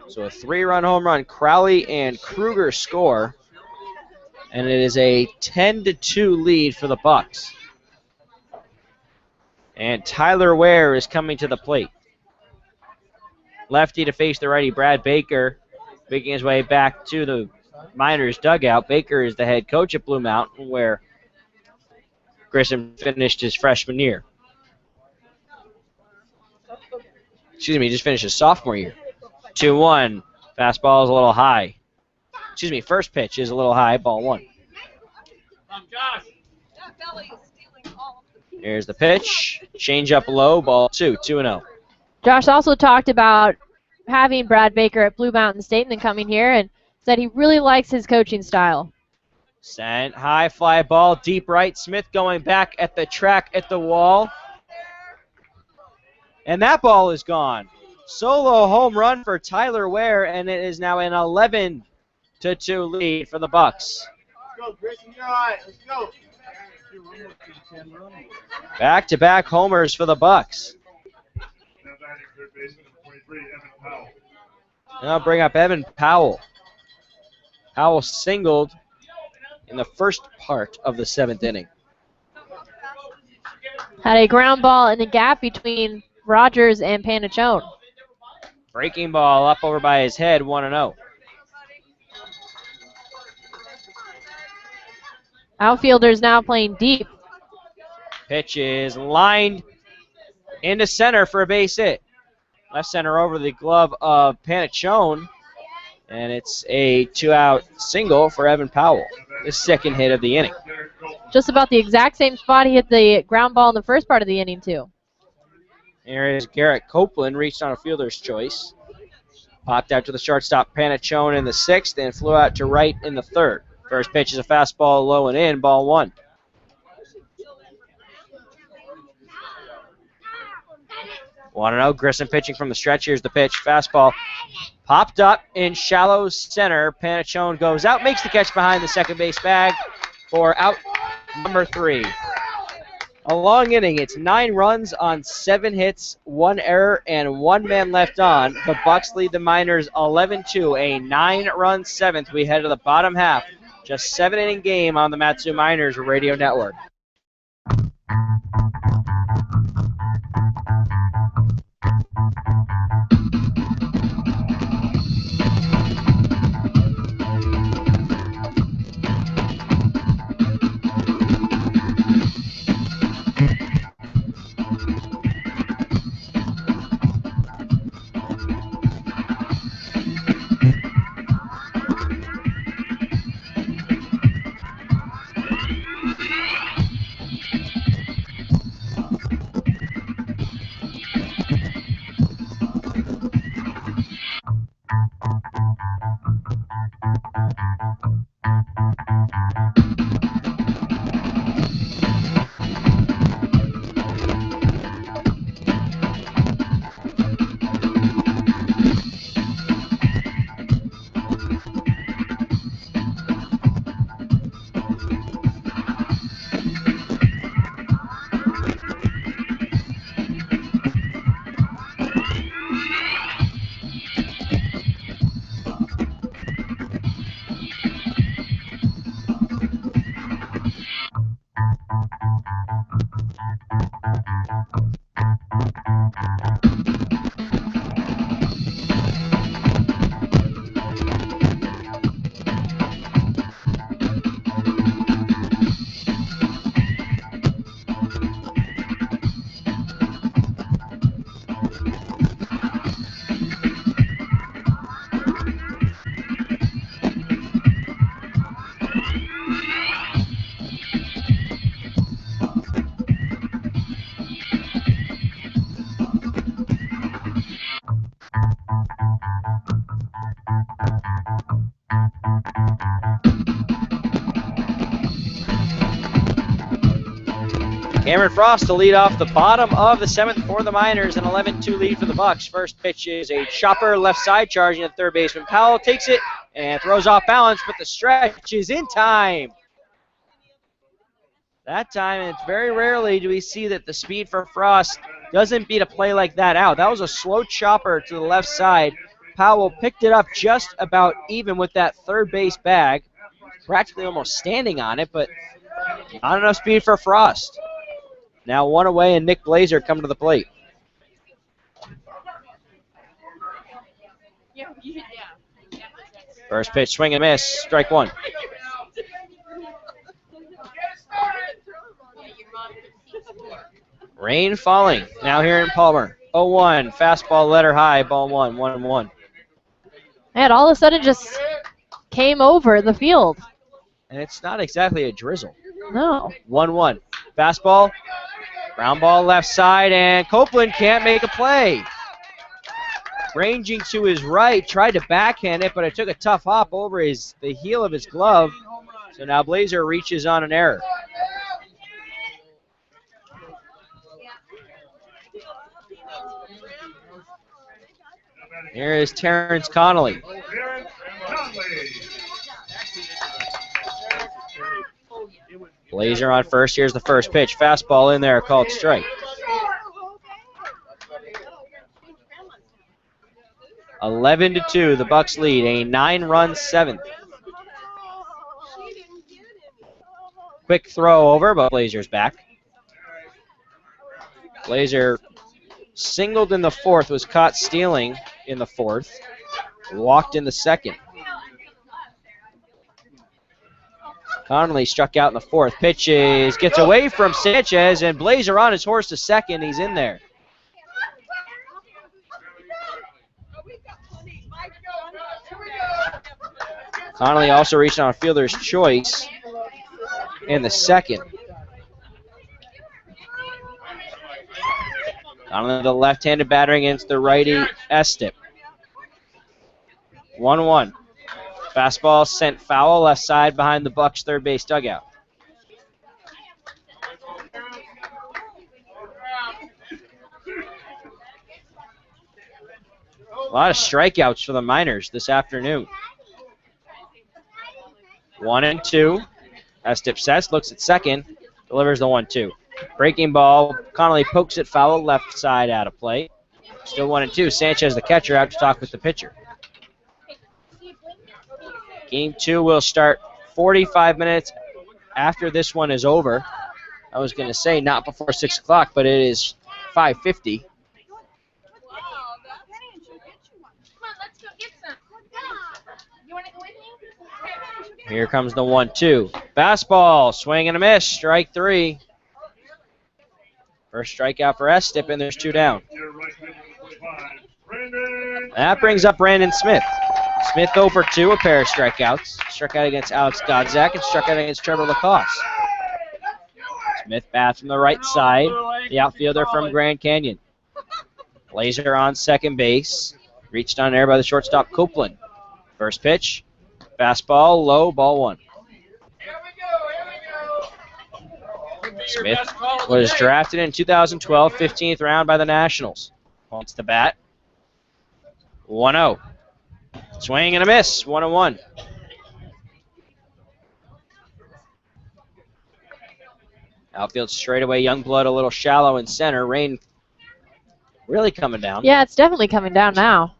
So a 3-run home run. Crowley and Kruger score, and it is a 10-2 lead for the Bucs. And Tyler Ware is coming to the plate. Lefty to face the righty, Brad Baker, making his way back to the Miners dugout. Baker is the head coach at Blue Mountain, where Grissom finished his freshman year. Excuse me, he just finished his sophomore year. 2-1. Fastball is a little high. Excuse me, first pitch is a little high, ball 1. Here's the pitch. Change up low, ball 2, 2-0. Josh also talked about having Brad Baker at Blue Mountain State and then coming here, and said he really likes his coaching style. Sent high fly ball, deep right. Smith going back at the track at the wall. And that ball is gone. Solo home run for Tyler Ware, and it is now an 11-2 lead for the Bucs. Let's go, Grayson. You're all right. Let's go. Back-to-back homers for the Bucs. And I'll bring up Evan Powell. Powell singled in the first part of the 7th inning. Had a ground ball in the gap between Rogers and Panachone. Breaking ball up over by his head, 1-0. Outfielders now playing deep. Pitch is lined into center for a base hit. Left center over the glove of Panachone. And it's a 2-out single for Evan Powell, the second hit of the inning. Just about the exact same spot he hit the ground ball in the first part of the inning, too. Here is Garrett Copeland, reached on a fielder's choice. Popped out to the shortstop Panachone in the 6th and flew out to right in the 3rd. First pitch is a fastball low and in, ball 1. Want to know, Grissom pitching from the stretch. Here's the pitch, fastball. Popped up in shallow center. Panachone goes out, makes the catch behind the second base bag for out number 3. A long inning. It's 9 runs on 7 hits, 1 error, and 1 man left on. The Bucs lead the Miners 11-2, a 9-run 7th. We head to the bottom half. Just 7-inning game on the Matsu Miners Radio Network. Cameron Frost to lead off the bottom of the 7th for the Miners, an 11-2 lead for the Bucs. First pitch is a chopper left side charging at third baseman. Powell takes it and throws off balance, but the stretch is in time. That time, and it's very rarely do we see that the speed for Frost doesn't beat a play like that out. That was a slow chopper to the left side. Powell picked it up just about even with that third base bag, practically almost standing on it, but not enough speed for Frost. Now 1 away, and Nick Blazer come to the plate. First pitch, swing and miss, strike 1. Rain falling now here in Palmer. 0-1, fastball letter high, ball 1, 1-1. And all of a sudden just came over the field. And it's not exactly a drizzle. No. 1-1, fastball. Ground ball left side, and Copeland can't make a play. Ranging to his right, tried to backhand it, but it took a tough hop over the heel of his glove. So now Blazer reaches on an error. Here is Terrence Connolly. Blazer on first. Here's the first pitch. Fastball in there, called strike. 11-2, the Bucs lead, a 9-run 7th. Quick throw over, but Blazer's back. Blazer singled in the 4th, was caught stealing in the 4th, walked in the 2nd. Connolly struck out in the 4th. Pitches, gets away from Sanchez, and Blazer on his horse to second. He's in there. Connolly also reached on a fielder's choice in the second. Connolly the left-handed batter against the righty Estep. 1-1. Fastball sent foul left side behind the Bucs third base dugout. A lot of strikeouts for the Miners this afternoon. 1-2. Estep sets, looks at second, delivers the 1-2. Breaking ball, Connolly pokes it foul left side out of play. Still 1-2. Sanchez, the catcher, out to talk with the pitcher. Game 2 will start 45 minutes after this one is over. I was going to say not before 6 o'clock, but it is 5:50. Here comes the 1-2. Fastball, swing and a miss, strike 3. First strikeout for Estep, and there's 2 down. That brings up Brandon Smith. Smith 0 for 2, a pair of strikeouts. Struck out against Alex Godzak and struck out against Trevor Lacoste. Smith bats from the right side, the outfielder from Grand Canyon. Laser on second base. Reached on there by the shortstop Copeland. First pitch, fastball, low, ball 1. Smith was drafted in 2012, 15th round by the Nationals. Wants the bat. 1-0. Swing and a miss, 1-1. Outfield straightaway, Youngblood a little shallow in center. Rain really coming down. Yeah, it's definitely coming down now.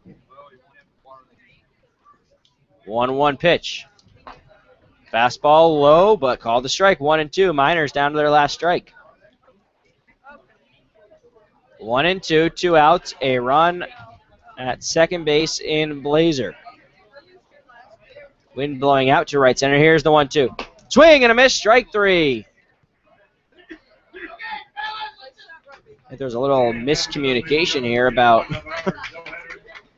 1-1 pitch. Fastball low, but called the strike. 1-2. Miners down to their last strike. 1-2, 2 outs, a run at second base in Blazer. Wind blowing out to right center. Here's the 1-2. Swing and a miss, strike 3. I think there's a little miscommunication here about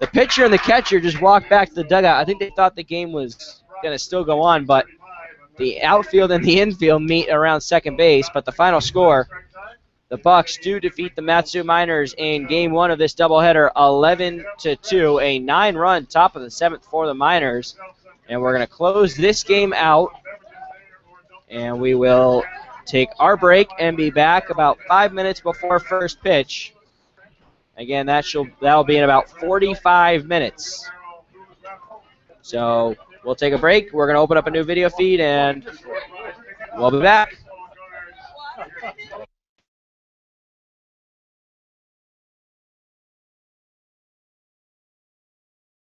the pitcher and the catcher just walked back to the dugout. I think they thought the game was going to still go on, but the outfield and the infield meet around second base. But the final score, the Bucs do defeat the Matsu Miners in Game 1 of this doubleheader, 11-2, a 9-run top of the 7th for the Miners. And we're going to close this game out, and we will take our break and be back about 5 minutes before first pitch. Again, that'll be in about 45 minutes. So we'll take a break. We're going to open up a new video feed, and we'll be back.